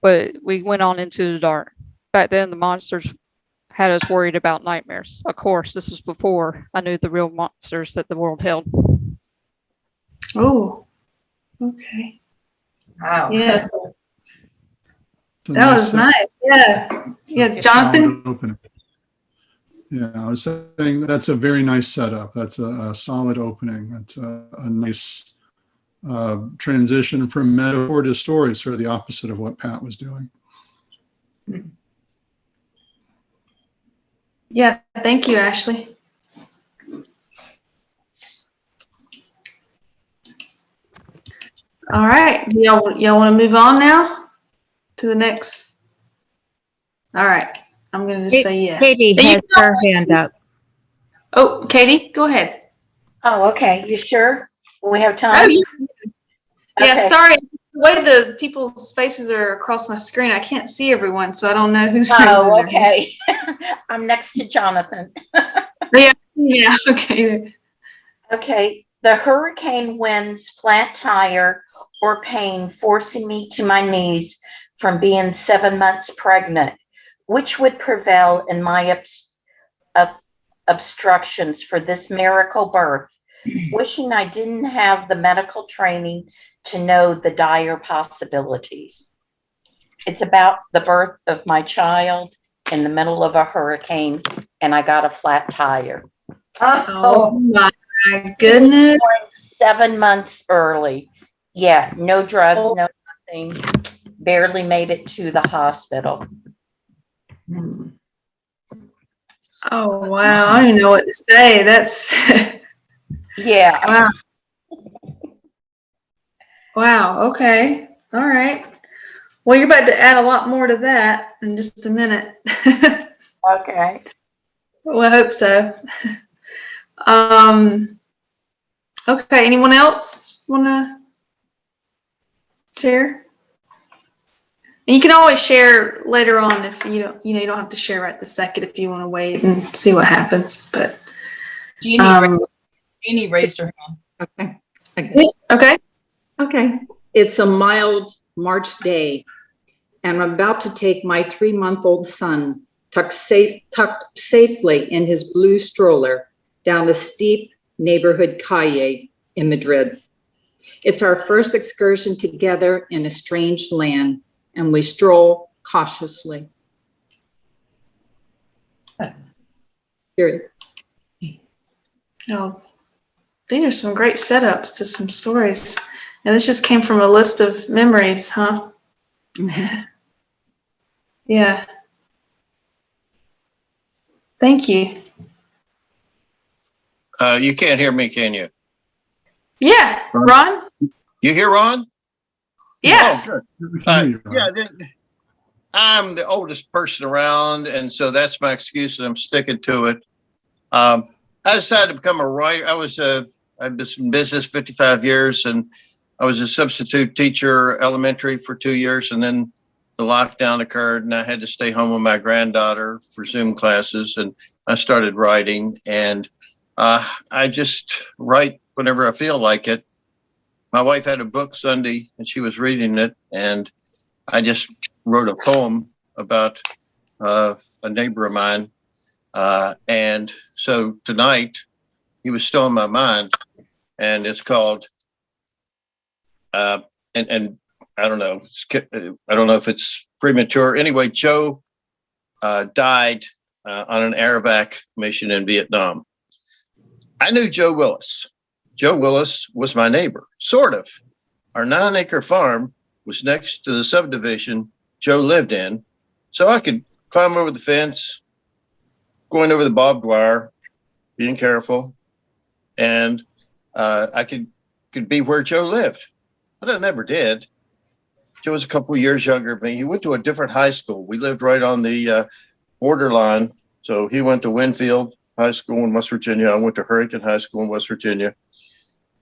but we went on into the dark. Back then, the monsters had us worried about nightmares. Of course, this was before I knew the real monsters that the world held. Oh, okay. Wow. Yeah. That was nice. Yeah. Yeah, Jonathan? Yeah, I was saying that's a very nice setup. That's a solid opening. That's a nice transition from metaphor to story, sort of the opposite of what Pat was doing. Yeah, thank you, Ashley. All right, y'all want to move on now to the next? All right, I'm going to just say yeah. Katie has her hand up. Oh, Katie, go ahead. Oh, okay. You sure? We have Oh, time? yeah, Okay. sorry. The way the people's faces are across my screen, I can't see everyone, so I don't know who's Oh, raising their hand. okay. I'm next to Jonathan. Yeah, okay. Okay. The hurricane winds, flat tire, or pain forcing me to my knees from being 7 months pregnant. which would prevail in my obstructions for this miracle birth, wishing I didn't have the medical training to know the dire possibilities. It's about the birth of my child in the middle of a hurricane, and I got a flat tire. Oh my goodness. 7 months early. Yeah, no drugs, no nothing. Barely made it to the hospital. Oh wow, I don't even know what to say. That's Yeah. wow. Wow, okay. All right. Well, you're about to add a lot more to that in just a minute. Okay. Well, I hope so. Okay, anyone else want to share? And you can always share later on if you don't, you don't have to share right this second if you want to wait and see what happens. But Jeannie raised her hand. Okay. Okay. It's a mild March day, and I'm about to take my 3-month-old son, tucked safely in his blue stroller, down a steep neighborhood calle in Madrid. It's our first excursion together in a strange land, and we stroll cautiously. Period. Oh, these are some great setups to some stories. And this just came from a list of memories, huh? Yeah. Thank you. You can't hear me, can you? Yeah, Ron? You hear Ron? Yes. Oh, good. I'm the oldest person around, and so that's my excuse, and I'm sticking to it. I decided to become a writer. I've been in business 55 years, and I was a substitute teacher elementary for 2 years, and then the lockdown occurred, and I had to stay home with my granddaughter for Zoom classes, and I started writing, and I just write whenever I feel like it. My wife had a book Sunday, and she was reading it, and I just wrote a poem about a neighbor of mine, and so tonight he was still in my mind, and it's called and I don't know if it's premature. Anyway, Joe died on an Aerovac mission in Vietnam. I knew Joe Willis. Joe Willis was my neighbor, sort of. Our 9-acre farm was next to the subdivision Joe lived in, so I could climb over the fence, going over the barbed wire, being careful, and I could be where Joe lived. But I never did. Joe was a couple of years younger than me. He went to a different high school. We lived right on the borderline. So he went to Winfield High School in West Virginia. I went to Hurricane High School in West Virginia.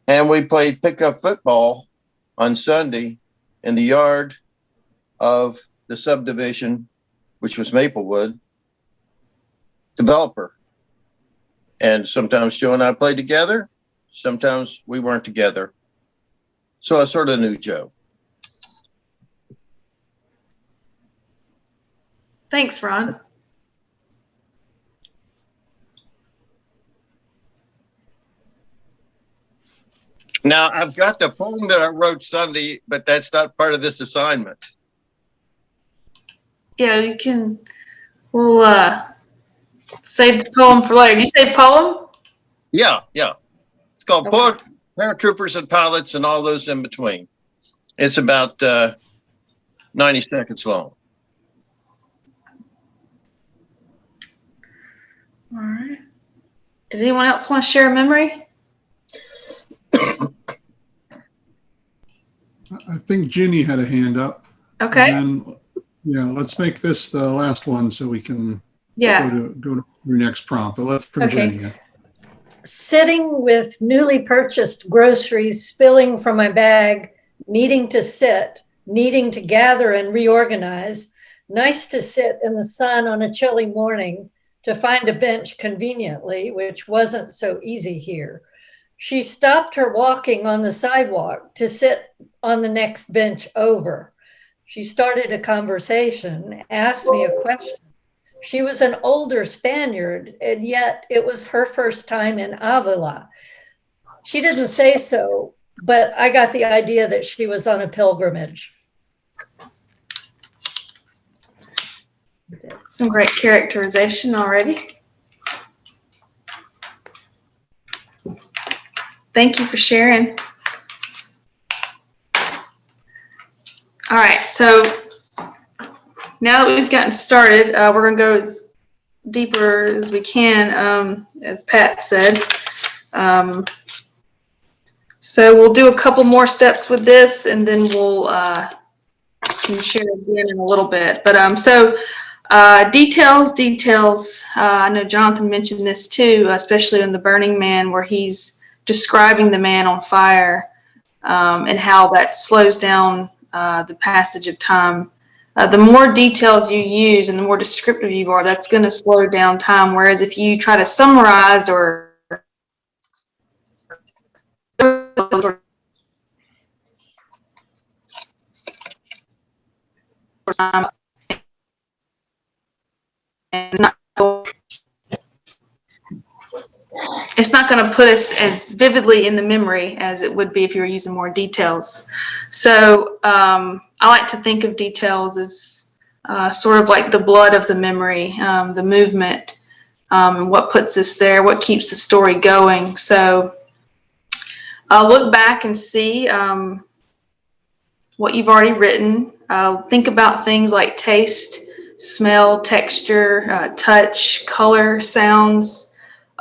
And we played pickup football on Sunday in the yard of the subdivision, which was Maplewood developer. And sometimes Joe and I played together. Sometimes we weren't together. So I sort of knew Joe. Thanks, Ron. Now, I've got the poem that I wrote Sunday, but that's not part of this assignment. Yeah, you can. We'll save the poem for later. You say poem? Yeah. It's called Paratroopers and Pilots and All Those in Between. It's about 90 seconds long. All right. Did anyone else want to share a memory? I think Ginny had a hand up. Okay. And then, let's make this the last one so we can go to your next prompt. But let's from Ginny. Sitting with newly purchased groceries spilling from my bag, needing to sit, needing to gather and reorganize. Nice to sit in the sun on a chilly morning to find a bench conveniently, which wasn't so easy here. She stopped her walking on the sidewalk to sit on the next bench over. She started a conversation, asked me a question, She was an older Spaniard, and yet it was her first time in Avila. She didn't say so, but I got the idea that she was on a pilgrimage. Some great characterization already. Thank you for sharing. All right, so now that we've gotten started, we're going to go as deeper as we can, as Pat said. So we'll do a couple more steps with this, and then we'll can share again in a little bit. But details. I know Jonathan mentioned this too, especially in The Burning Man, where he's describing the man on fire and how that slows down the passage of time. The more details you use and the more descriptive you are, that's going to slow down time. Whereas if you try to summarize or it's not going to put us as vividly in the memory as it would be if you were using more details. So I like to think of details as sort of like the blood of the memory, the movement, and what puts us there, what keeps the story going. So look back and see what you've already written. Think about things like taste, smell, texture, touch, color, sounds.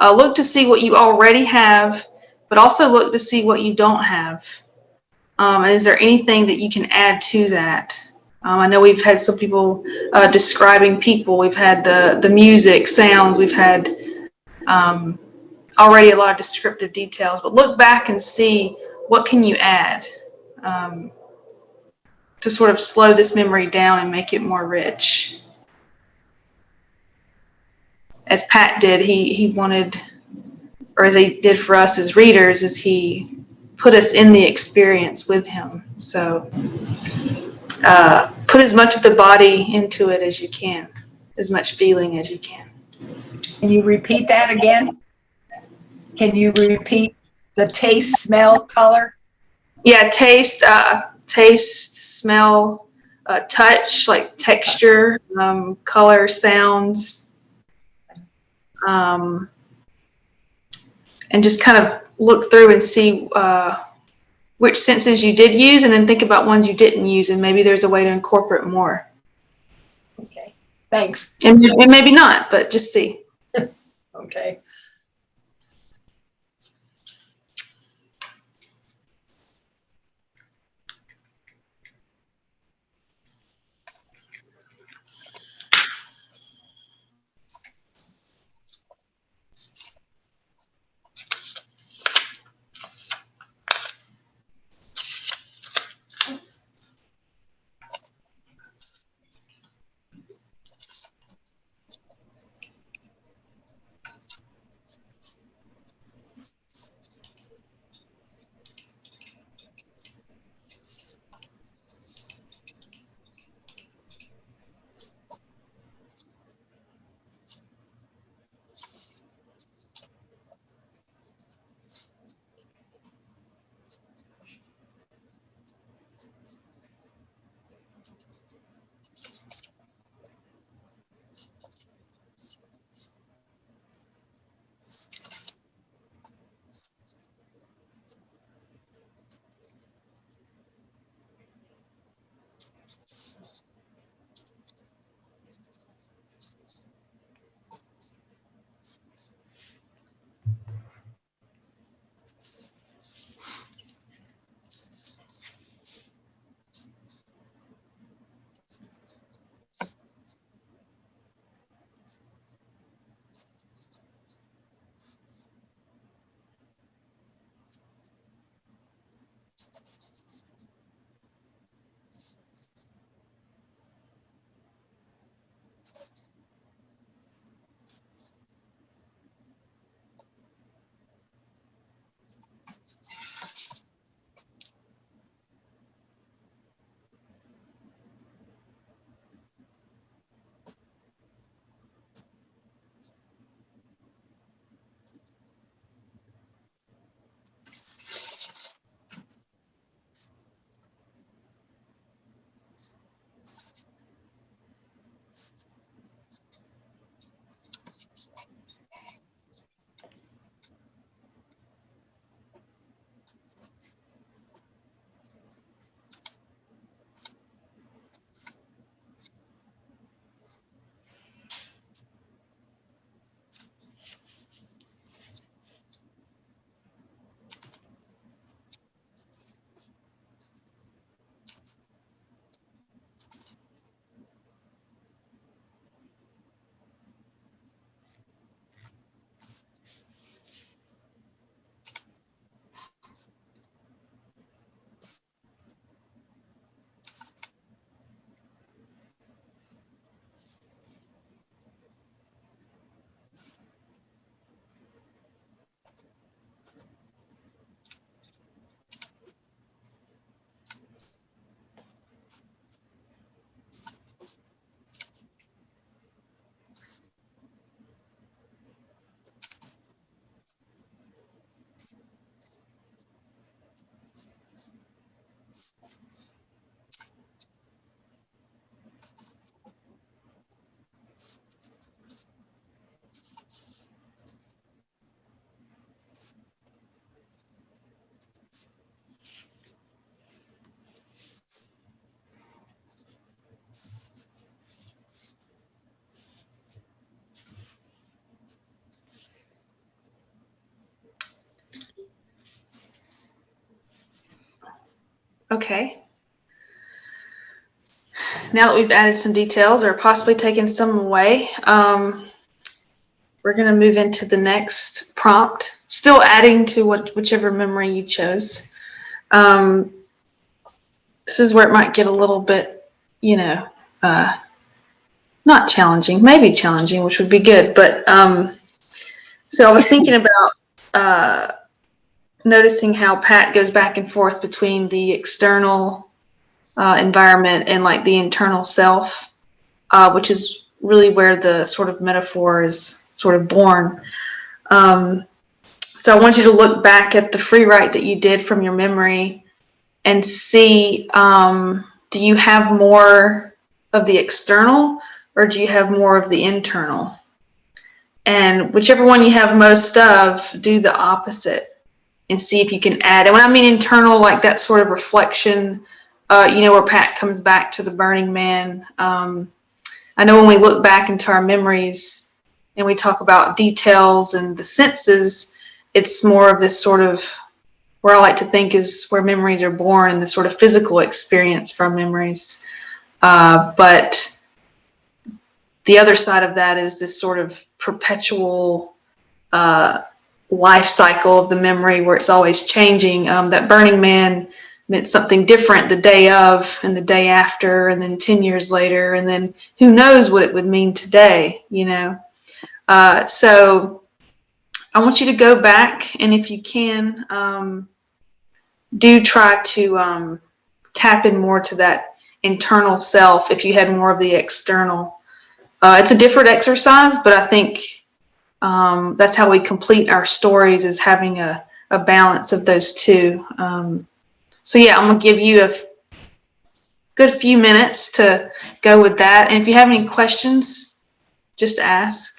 Look to see what you already have, but also look to see what you don't have. And is there anything that you can add to that? I know we've had some people describing people. We've had the music, sounds. We've had already a lot of descriptive details. But look back and see what can you add to sort of slow this memory down and make it more rich. As Pat did, he wanted, or as he did for us as readers, is he put us in the experience with him. So put as much of the body into it as you can, as much feeling as you can. Can you repeat that again? Can you repeat the taste, smell, color? Yeah, taste, smell, touch, like texture, color, sounds. And just kind of look through and see which senses you did use, and then think about ones you didn't use, and maybe there's a way to incorporate more. Okay, thanks. And maybe not, but just see. Okay. Okay. Now that we've added some details or possibly taken some away, we're going to move into the next prompt, still adding to whichever memory you chose. This is where it might get a little bit, not challenging, maybe challenging, which would be good. But so I was thinking about noticing how Pat goes back and forth between the external environment and like the internal self, which is really where the sort of metaphor is sort of born. So I want you to look back at the free write that you did from your memory and see, do you have more of the external or do you have more of the internal? And whichever one you have most of, do the opposite and see if you can add. And when I mean internal, like that sort of reflection, where Pat comes back to the Burning Man. I know when we look back into our memories and we talk about details and the senses, it's more of this sort of, where I like to think is where memories are born and the sort of physical experience from memories. But the other side of that is this sort of perpetual life cycle of the memory where it's always changing. That Burning Man meant something different the day of and the day after and then 10 years later, and then who knows what it would mean today, So I want you to go back, and if you can, do try to tap in more to that internal self if you had more of the external. It's a different exercise, but I think that's how we complete our stories, is having a balance of those two. So yeah, I'm going to give you a good few minutes to go with that. And if you have any questions, just ask.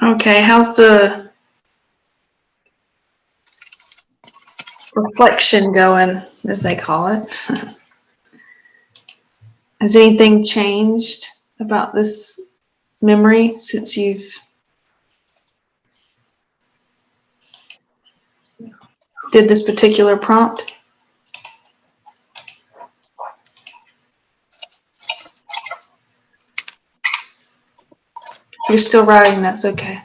Okay, how's the reflection going, as they call it? Has anything changed about this memory since you've did this particular prompt? You're still writing, that's okay.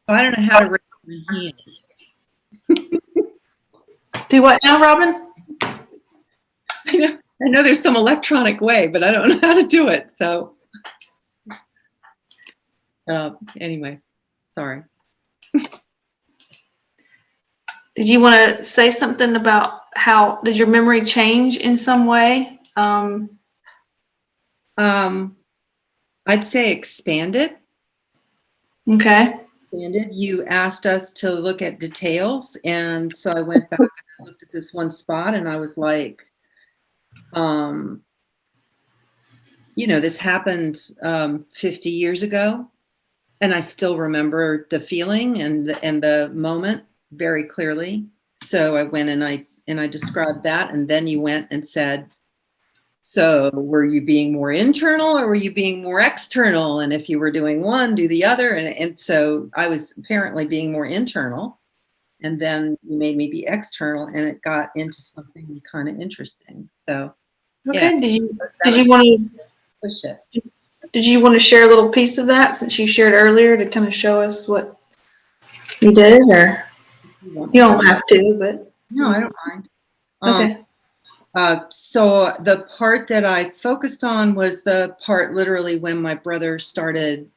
I don't know how to raise my hand. Do what now, Robin? I know there's some electronic way, but I don't know how to do it. So anyway, sorry. Did you want to say something about how did your memory change in some way? I'd say expanded. Okay. Expanded. You asked us to look at details, and so I went back and looked at this one spot, and I was like, this happened 50 years ago, and I still remember the feeling and the moment very clearly. So I went and I described that, and then you went and said, so were you being more internal or were you being more external? And if you were doing one, do the other. And so I was apparently being more internal, and then you made me be external, and it got into something kind of interesting. So Okay. yeah. Did you want to push it? Did you want to share a little piece of that since you shared earlier to kind of show us what you did, or you don't have to, but no, I don't mind. Okay. So the part that I focused on was the part literally when my brother started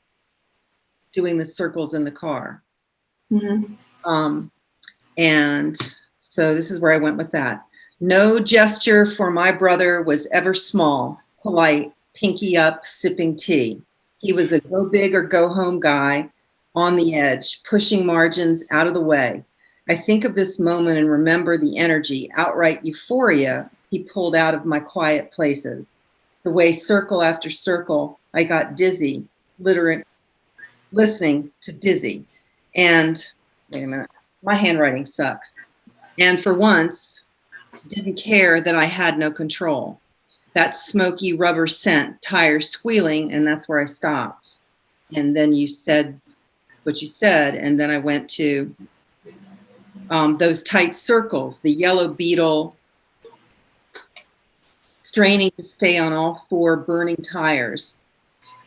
doing the circles in the car. Mm-hmm. And so this is where I went with that. No gesture for my brother was ever small, polite, pinky up, sipping tea. He was a go big or go home guy on the edge, pushing margins out of the way. I think of this moment and remember the energy, outright euphoria he pulled out of my quiet places. The way circle after circle, I got dizzy, listening to Dizzy. And wait a minute, my handwriting sucks. And for once, didn't care that I had no control. That smoky rubber scent, tires squealing, and that's where I stopped. And then you said what you said, and then I went to those tight circles, the yellow beetle straining to stay on all four burning tires,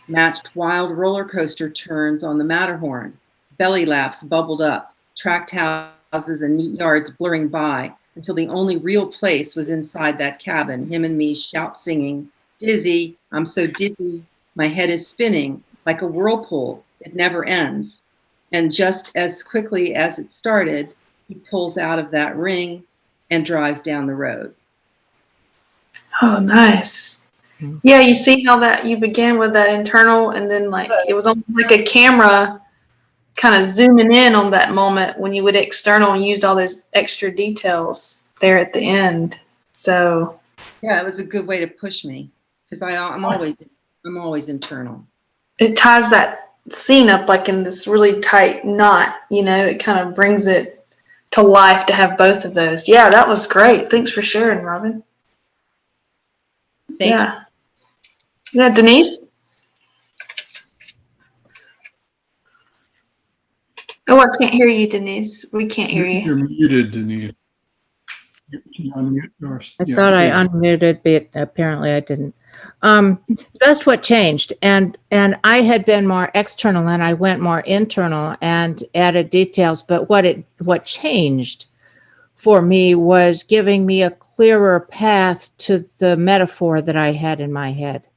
matched wild roller coaster turns on the Matterhorn, belly laughs bubbled up, tract houses and neat yards blurring by until the only real place was inside that cabin, him and me shout singing, dizzy, I'm so dizzy, my head is spinning like a whirlpool, it never ends. And just as quickly as it started, he pulls out of that ring and drives down the road. Oh, nice. Yeah, you see how that you began with that internal, and then like it was almost like a camera kind of zooming in on that moment when you would external and used all those extra details there at the end. So Yeah, it was a good way to push me because I'm always internal. it ties that scene up like in this really tight knot, you know, it kind of brings it to life to have both of those. Yeah, that was great. Thanks for sharing, Robin. Thank you. Yeah, Denise? Oh, I can't hear you, Denise. We can't hear you. You're muted, Denise. Can you unmute yours? I Yeah, thought I there you go. unmuted, but apparently I didn't. Just what changed, and I had been more external, and I went more internal and added details. But what changed for me was giving me a clearer path to the metaphor that I had in my head.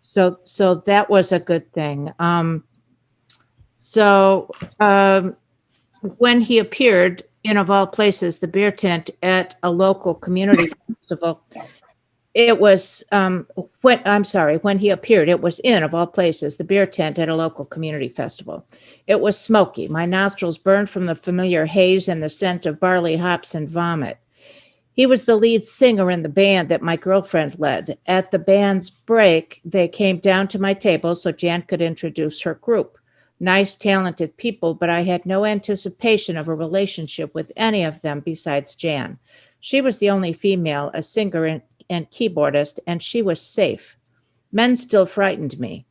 So that was a good thing. When he appeared in, of all places, the beer tent at a local community festival, it was when he appeared, it was in, of all places, the beer tent at a local community festival. It was smoky. My nostrils burned from the familiar haze and the scent of barley, hops, and vomit. He was the lead singer in the band that my girlfriend led. At the band's break, they came down to my table so Jan could introduce her group. Nice, talented people, but I had no anticipation of a relationship with any of them besides Jan. She was the only female, a singer and keyboardist, and she was safe. Men still frightened me.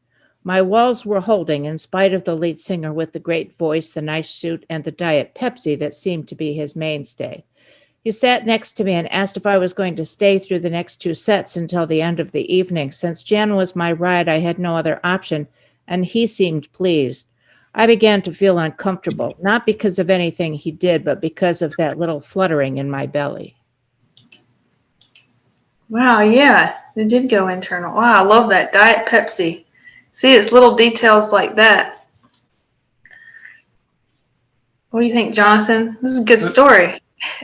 My walls were holding in spite of the lead singer with the great voice, the nice suit, and the Diet Pepsi that seemed to be his mainstay. He sat next to me and asked if I was going to stay through the next two sets until the end of the evening. Since Jan was my ride, I had no other option, and he seemed pleased. I began to feel uncomfortable, not because of anything he did, but because of that little fluttering in my belly. Wow, yeah, it did go internal. Wow, I love that. Diet Pepsi. See, it's little details like that. What do you think, Jonathan? This is a good story.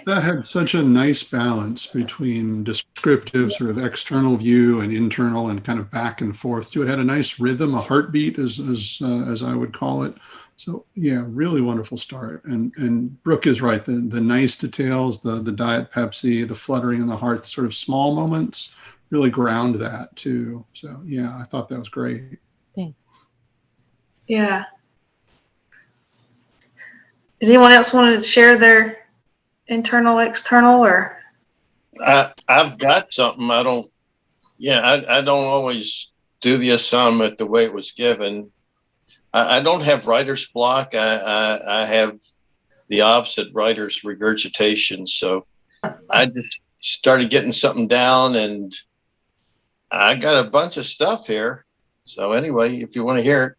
That had such a nice balance between descriptive, sort of external view and internal, and kind of back and forth too. It had a nice rhythm, a heartbeat, as I would call it. So yeah, really wonderful start. And Brooke is right. The nice details, the Diet Pepsi, the fluttering in the heart, the sort of small moments really ground that too. So yeah, I thought that was great. Thanks. Yeah. Did anyone else want to share their internal, external, or? I've got something. I don't always do the assignment the way it was given. I don't have writer's block. I have the opposite, writer's regurgitation. So I just started getting something down, and I got a bunch of stuff here. So anyway, if you want to hear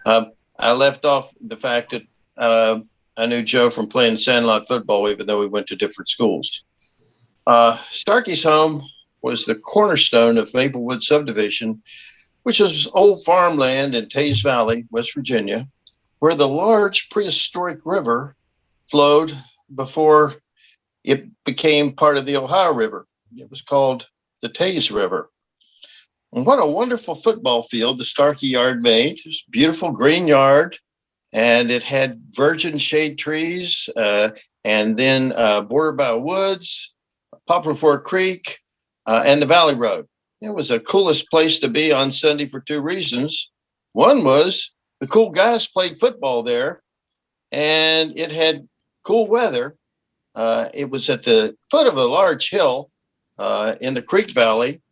it, I left off the fact that I knew Joe from playing sandlot football, even though we went to different schools. Starkey's home was the cornerstone of Maplewood subdivision, which is old farmland in Taze Valley, West Virginia, where the large prehistoric river flowed before it became part of the Ohio River. It was called the Taze River. And what a wonderful football field the Starkey yard made. It was a beautiful green yard, and it had virgin shade trees, and then bordered by woods, Poplar Fork Creek, and the Valley Road. It was the coolest place to be on Sunday for two reasons. One was the cool guys played football there, and it had cool weather. It was at the foot of a large hill in the Creek Valley,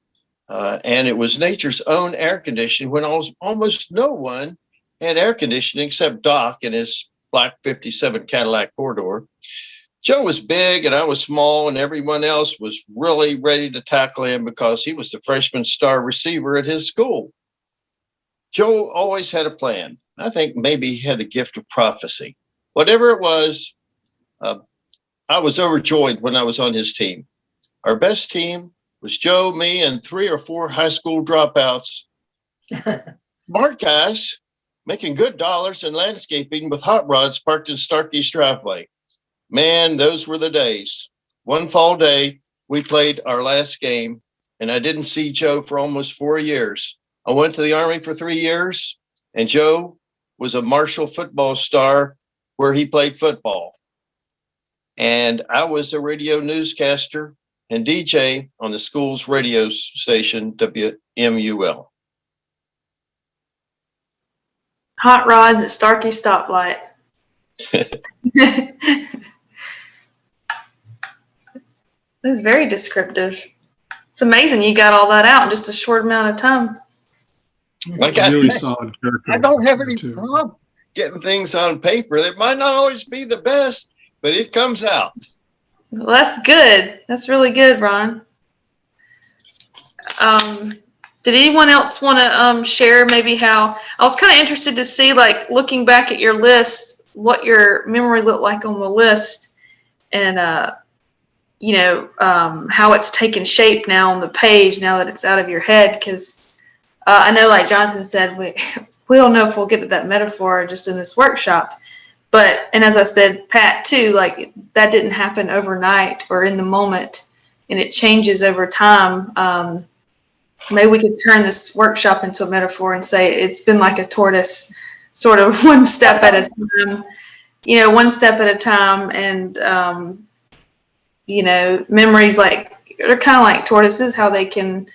and it was nature's own air conditioning when almost no one had air conditioning except Doc in his black 57 Cadillac four-door. Joe was big and I was small, and everyone else was really ready to tackle him because he was the freshman star receiver at his school. Joe always had a plan. I think maybe he had the gift of prophecy. Whatever it was, I was overjoyed when I was on his team. Our best team was Joe, me, and 3 or 4 high school dropouts. Smart guys making good dollars in landscaping with hot rods parked in Starkey's driveway. Man, those were the days. One fall day, we played our last game and I didn't see Joe for almost 4 years. I went to the Army for 3 years, and Joe was a Marshall football star where he played football. And I was a radio newscaster and DJ on the school's radio station, WMUL. Hot rods at Starkey stoplight. That's very descriptive. It's amazing you got all that out in just a short amount of time. Really solid character. I don't have any problem getting things on paper. That might not always be the best, but it comes out. Well, that's good. That's really good, Ron. Did anyone else want to share maybe how, I was kind of interested to see, like, looking back at your list, what your memory looked like on the list, and you know, how it's taken shape now on the page now that it's out of your head. Because I know, like Jonathan said, we don't know if we'll get to that metaphor just in this workshop. But, and as I said, Pat, too, like, that didn't happen overnight or in the moment, and it changes over time. Maybe we could turn this workshop into a metaphor and say it's been like a tortoise, sort of one step at a time, you know, one step at a time. And, you know, memories, like, they're kind of like tortoises, how they can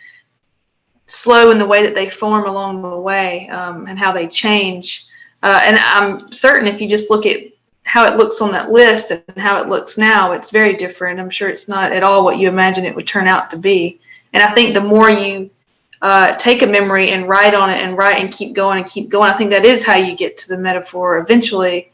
slow in the way that they form along the way, and how they change. And I'm certain if you just look at how it looks on that list and how it looks now, it's very different. I'm sure it's not at all what you imagine it would turn out to be. And I think the more you take a memory and write on it and write and keep going, I think that is how you get to the metaphor eventually.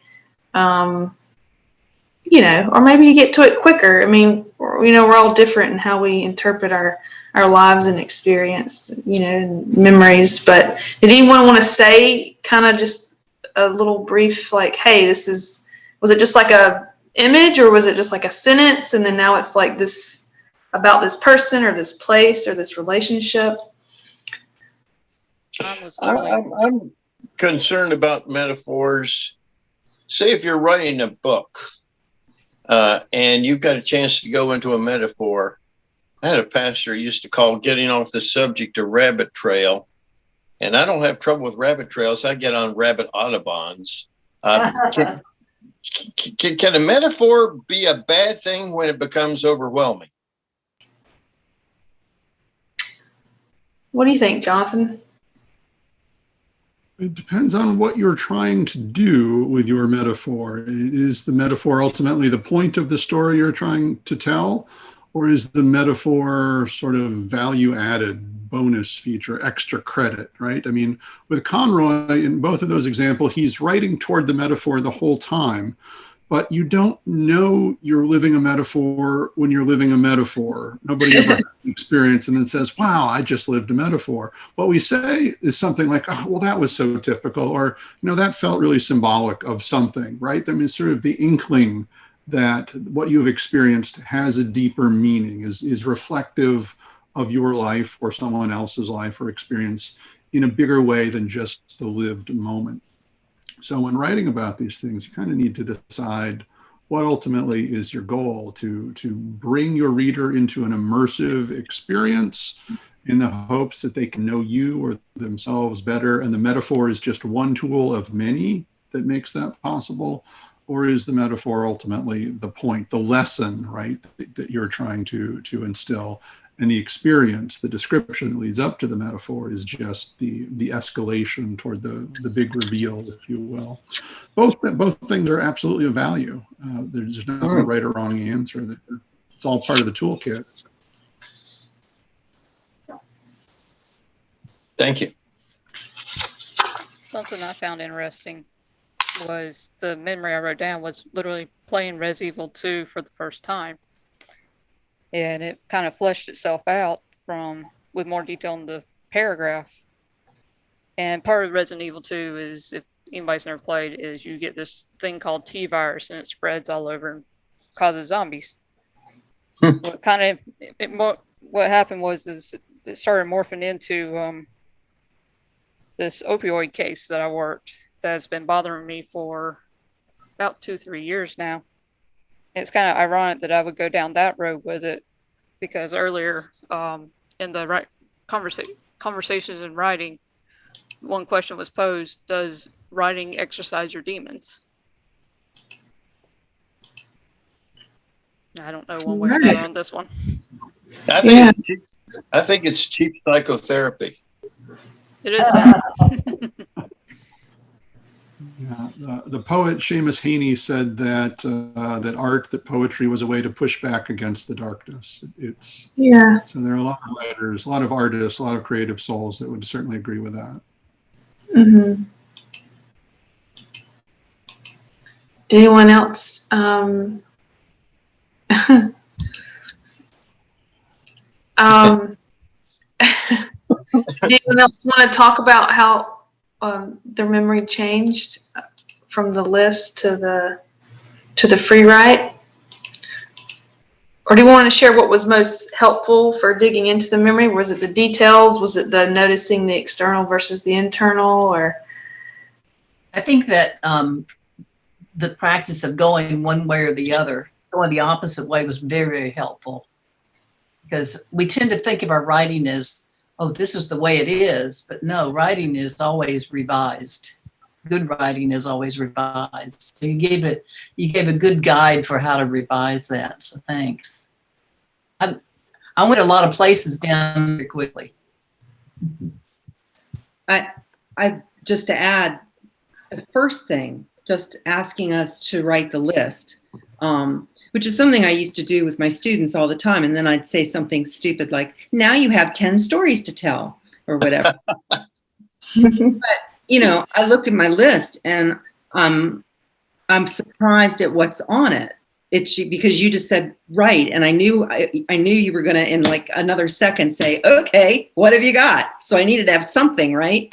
You know, or maybe you get to it quicker. I mean, you know, we're all different in how we interpret our lives and experience, you know, and memories. But did anyone want to say kind of just a little brief, like, hey, was it just like a image, or was it just like a sentence, and then now it's like this about this person or this place or this relationship? I'm concerned about metaphors. Say if you're writing a book and you've got a chance to go into a metaphor. I had a pastor who used to call getting off the subject a rabbit trail. And I don't have trouble with rabbit trails. I get on rabbit autobahns. Can a metaphor be a bad thing when it becomes overwhelming? What do you think, Jonathan? It depends on what you're trying to do with your metaphor. Is the metaphor ultimately the point of the story you're trying to tell? Or is the metaphor sort of value added, bonus feature, extra credit, right? I mean, with Conroy, in both of those examples, he's writing toward the metaphor the whole time, but you don't know you're living a metaphor when you're living a metaphor. Nobody ever experienced and then says, wow, I just lived a metaphor. What we say is something like, oh, well, that was so typical, or, you know, that felt really symbolic of something, right? I mean, sort of the inkling that what you've experienced has a deeper meaning, is reflective of your life or someone else's life or experience in a bigger way than just the lived moment. So when writing about these things, you kind of need to decide what ultimately is your goal, to bring your reader into an immersive experience in the hopes that they can know you or themselves better. And the metaphor is just one tool of many that makes that possible. Or is the metaphor ultimately the point, the lesson, right, that you're trying to instill? And the experience, the description that leads up to the metaphor is just the escalation toward the big reveal, if you will. Both things are absolutely of value. There's no right or wrong answer. It's all part of the toolkit. Thank you. Something I found interesting was the memory I wrote down was literally playing Res Evil 2 for the first time. And it kind of fleshed itself out with more detail in the paragraph. And part of Resident Evil 2 is, if anybody's never played, is you get this thing called T-virus, and it spreads all over and causes zombies. What happened was it started morphing into this opioid case that I worked that's been bothering me for about 2-3 years now. It's kind of ironic that I would go down that road with it, because earlier in in the conversations in writing, one question was posed: does writing exercise your demons? I don't know one way or another on this one. I think it's cheap psychotherapy. It is. Yeah, the poet Seamus Heaney said that that poetry was a way to push back against the darkness. So there are a lot of writers, a lot of artists, a lot of creative souls that would certainly agree with that. Mm-hmm. Did anyone else? Did anyone else want to talk about how their memory changed from the list to the free write? Or do you want to share what was most helpful for digging into the memory? Was it the details? Was it the noticing the external versus the internal? Or I think that the practice of going one way or the other, going the opposite way, was very, very helpful. Because we tend to think of our writing as, oh, this is the way it is. But no, writing is always revised. Good writing is always revised. So you gave a good guide for how to revise that. So thanks. I went a lot of places down very quickly. I just to add, the first thing, just asking us to write the list, which is something I used to do with my students all the time. And then I'd say something stupid like, now you have 10 stories to tell, or whatever. But, you know, I looked at my list and I'm surprised at what's on it. Because you just said right, and I knew you were gonna in like another second say, okay, what have you got? So I needed to have something, right?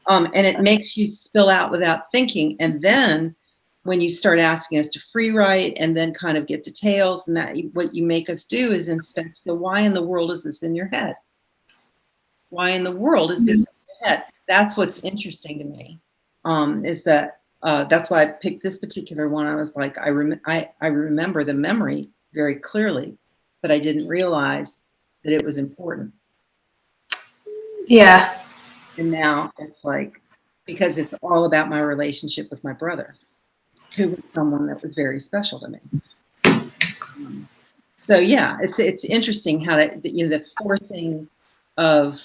And it makes you spill out without thinking. And then when you start asking us to free write and then kind of get details, and that what you make us do is inspect. So why in the world is this in your head? Why in the world is this in your head? That's what's interesting to me. Is that that's why I picked this particular one. I was like, I remember the memory very clearly, but I didn't realize that it was important. Yeah. And now it's like, because it's all about my relationship with my brother, who was someone that was very special to me. So yeah, it's interesting how that, you know, the forcing of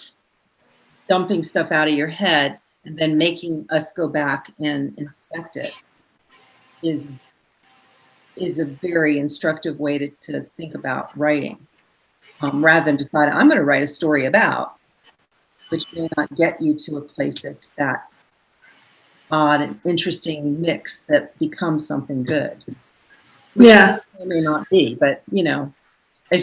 dumping stuff out of your head and then making us go back and inspect it is a very instructive way to think about writing, rather than decide I'm going to write a story about, which may not get you to a place that's that odd and interesting mix that becomes something good. Which yeah, may not be, but you know, I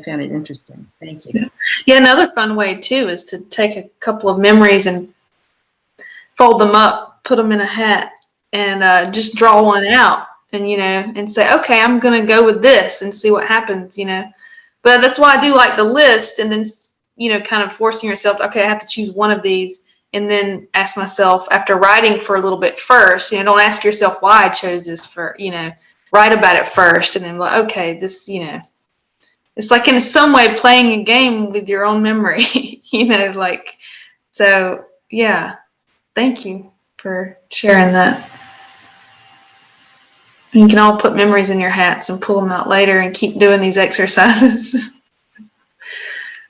found it interesting. Thank you. Yeah, another fun way too is to take a couple of memories and fold them up, put them in a hat, and just draw one out, and and say, okay, I'm gonna go with this and see what happens, But that's why I do like the list, and then kind of forcing yourself. Okay, I have to choose one of these, and then ask myself after writing for a little bit first. Don't ask yourself why I chose this for. Write about it first, and then like, okay, this, it's like in some way playing a game with your own memory, like, so yeah. Thank you for sharing that. You can all put memories in your hats and pull them out later and keep doing these exercises.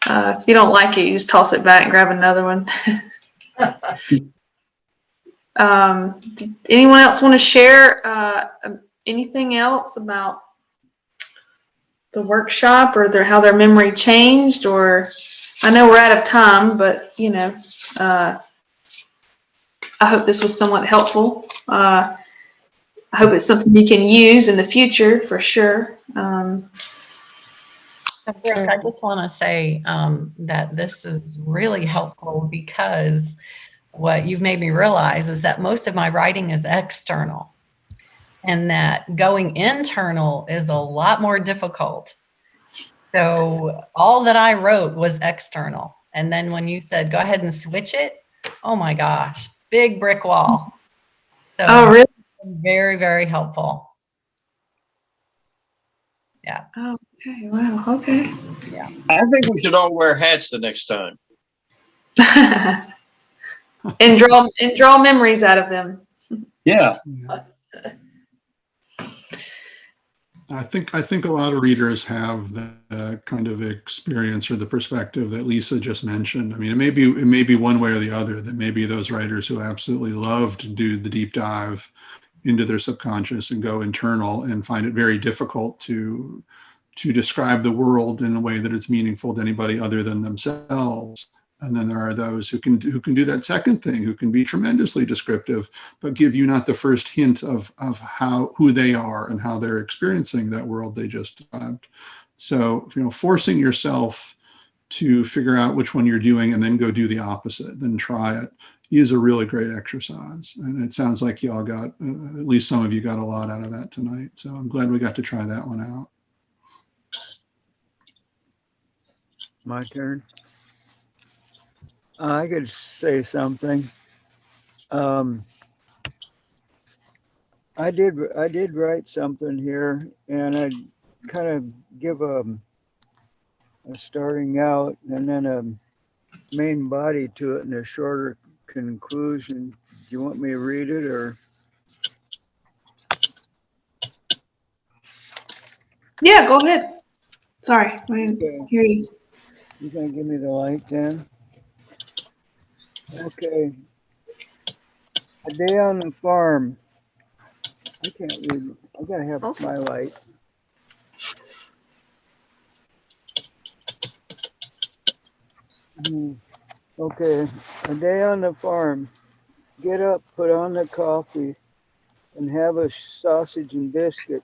If you don't like it, you just toss it back and grab another one. Did anyone else want to share anything else about the workshop or how their memory changed? Or I know we're out of time, but I hope this was somewhat helpful. I hope it's something you can use in the future for sure. Brooke, I just want to say that this is really helpful, because what you've made me realize is that most of my writing is external, and that going internal is a lot more difficult. So all that I wrote was external. And then when you said, go ahead and switch it, oh my gosh, big brick wall. So oh, really? Very, very helpful. Yeah. Oh, Okay, wow, okay. I think we should all wear hats the next time. and draw memories out of them. Yeah. I think a lot of readers have the kind of experience or the perspective that Lisa just mentioned. I mean, it may be one way or the other. That maybe those writers who absolutely love to do the deep dive into their subconscious and go internal and find it very difficult to describe the world in a way that it's meaningful to anybody other than themselves. And then there are those who can do that second thing, who can be tremendously descriptive, but give you not the first hint of who they are and how they're experiencing that world they just described. So, forcing yourself to figure out which one you're doing and then go do the opposite, then try it, is a really great exercise. And it sounds like y'all got, at least some of you got a lot out of that tonight. So I'm glad we got to try that one out. My turn. I could say something. I did write something here, and I kind of give a starting out and then a main body to it and a shorter conclusion. Do you want me to read it or? Yeah, go ahead. Sorry, I didn't hear you. You gonna give me the light then? Okay. A day on the farm. I can't read. I gotta have my light. Okay. A day on the farm. Get up, put on the coffee, and have a sausage and biscuit.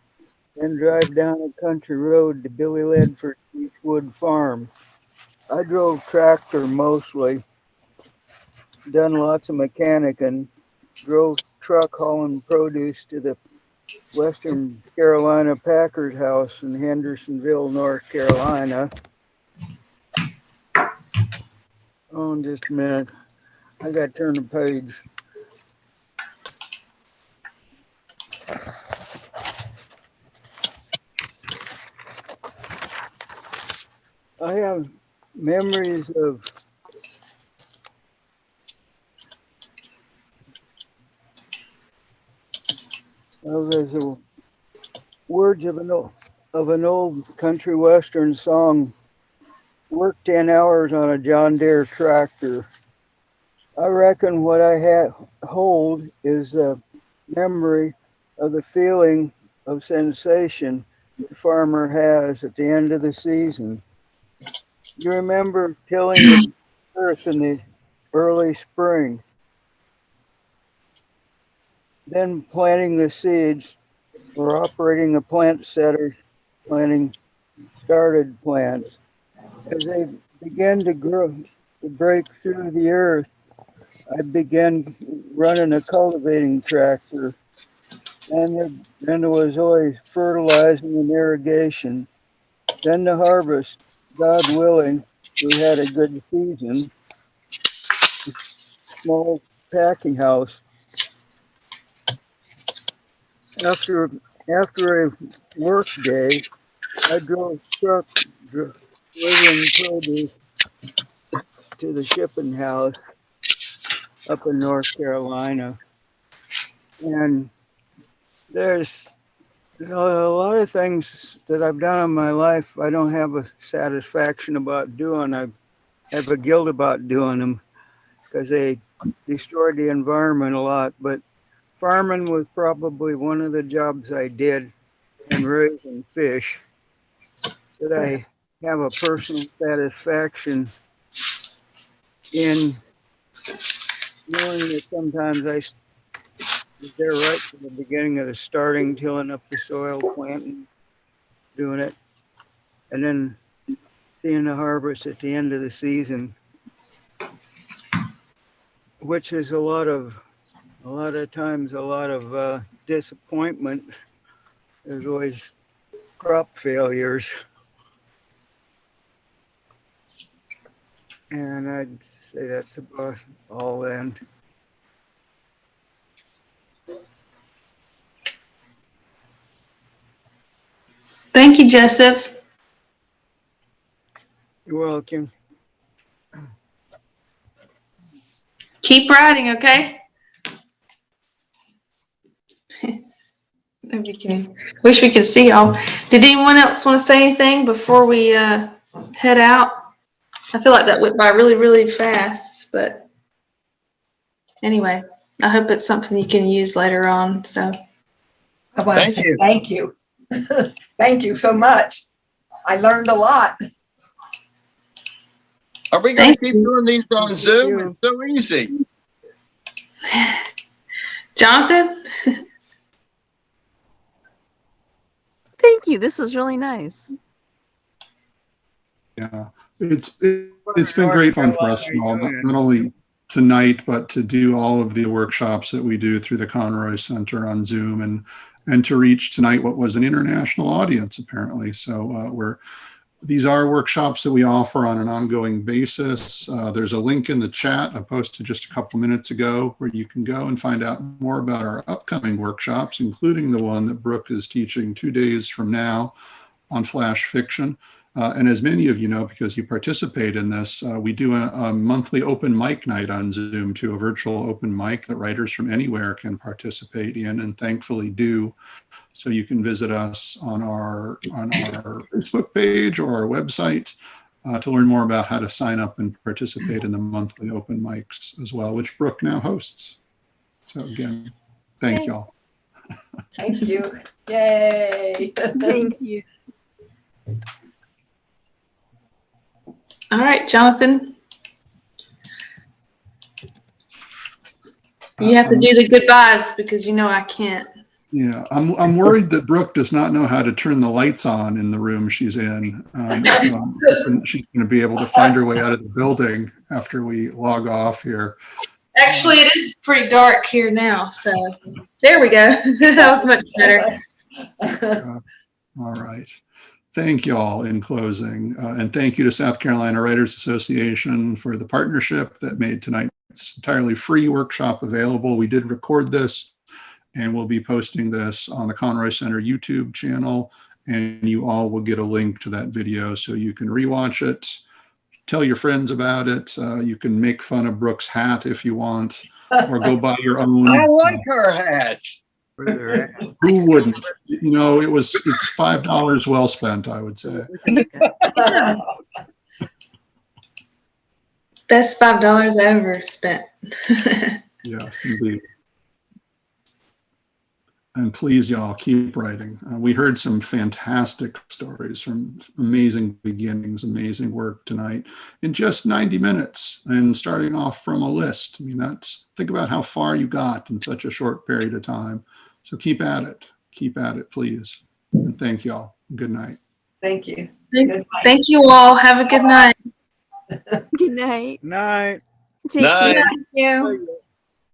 Then drive down a country road to Billy Ledford's Beechwood Farm. I drove tractor mostly. Done lots of mechanicing. Drove truck hauling produce to the Western Carolina Packers house in Hendersonville, North Carolina. Oh, just a minute. I got to turn the page. I have memories of there's the words of an old country western song. Work 10 hours on a John Deere tractor. I reckon what I hold is the memory of the feeling of sensation the farmer has at the end of the season. You remember tilling the earth in the early spring, then planting the seeds or operating the plant setters, planting started plants. As they began to grow, to break through the earth, I began running a cultivating tractor, and there was always fertilizing and irrigation. Then the harvest, God willing, we had a good season. Small packing house. After a work day, I drove truck delivering produce to the shipping house up in North Carolina. And there's a lot of things that I've done in my life I don't have a satisfaction about doing. I have a guilt about doing them because they destroyed the environment a lot. But farming was probably one of the jobs I did, and raising fish, that I have a personal satisfaction in knowing that sometimes I was there right from the beginning of the starting, tilling up the soil, planting, doing it, and then seeing the harvest at the end of the season, which is a lot of times a lot of disappointment. There's always crop failures, and I'd say that's about all then. Thank you, Joseph. Thank you. Keep writing, okay? Wish we could see y'all. Did anyone else want to say anything before we head out? I feel like that went by really, really fast, but anyway, I hope it's something you can use later on. So, I want to say thank you. Thank you so much. I learned a lot. Are we going to keep doing these on Zoom? It's so easy. Jonathan? Thank you. This was really nice. Yeah, it's been great fun for us all, not only tonight, but to do all of the workshops that we do through the Conroy Center on Zoom and to reach tonight what was an international audience, apparently. So these are workshops that we offer on an ongoing basis. There's a link in the chat I posted just a couple minutes ago where you can go and find out more about our upcoming workshops, including the one that Brooke is teaching 2 days from now on flash fiction. And as many of you know, because you participate in this, we do a monthly open mic night on Zoom, to a virtual open mic that writers from anywhere can participate in, and thankfully do. So you can visit us on our Facebook page or our website to learn more about how to sign up and participate in the monthly open mics as well, which Brooke now hosts. So again, thank y'all. Thank you. Yay. Thank you. All right, Jonathan. You have to do the goodbyes because you know I can't. Yeah, I'm worried that Brooke does not know how to turn the lights on in the room she's in. So I'm hoping she's going to be able to find her way out of the building after we log off here. Actually, it is pretty dark here now, so there we go. That was much better. All right. Thank you all in closing. And thank you to South Carolina Writers Association for the partnership that made tonight's entirely free workshop available. We did record this, and we'll be posting this on the Conroy Center YouTube channel, and you all will get a link to that video so you can rewatch it, tell your friends about it. You can make fun of Brooke's hat if you want, or go buy your own. I like her hat. Who wouldn't? You know, it's $5 well spent, I would say. Best $5 I ever spent. Yes, indeed. And please, y'all, keep writing. We heard some fantastic stories from amazing beginnings, amazing work tonight in just 90 minutes, and starting off from a list. I mean, think about how far you got in such a short period of time. So keep at it, please. And thank y'all. Good night. Thank you. Thank you all. Have a good night. Good night. Night. Take Night. care. Thank you.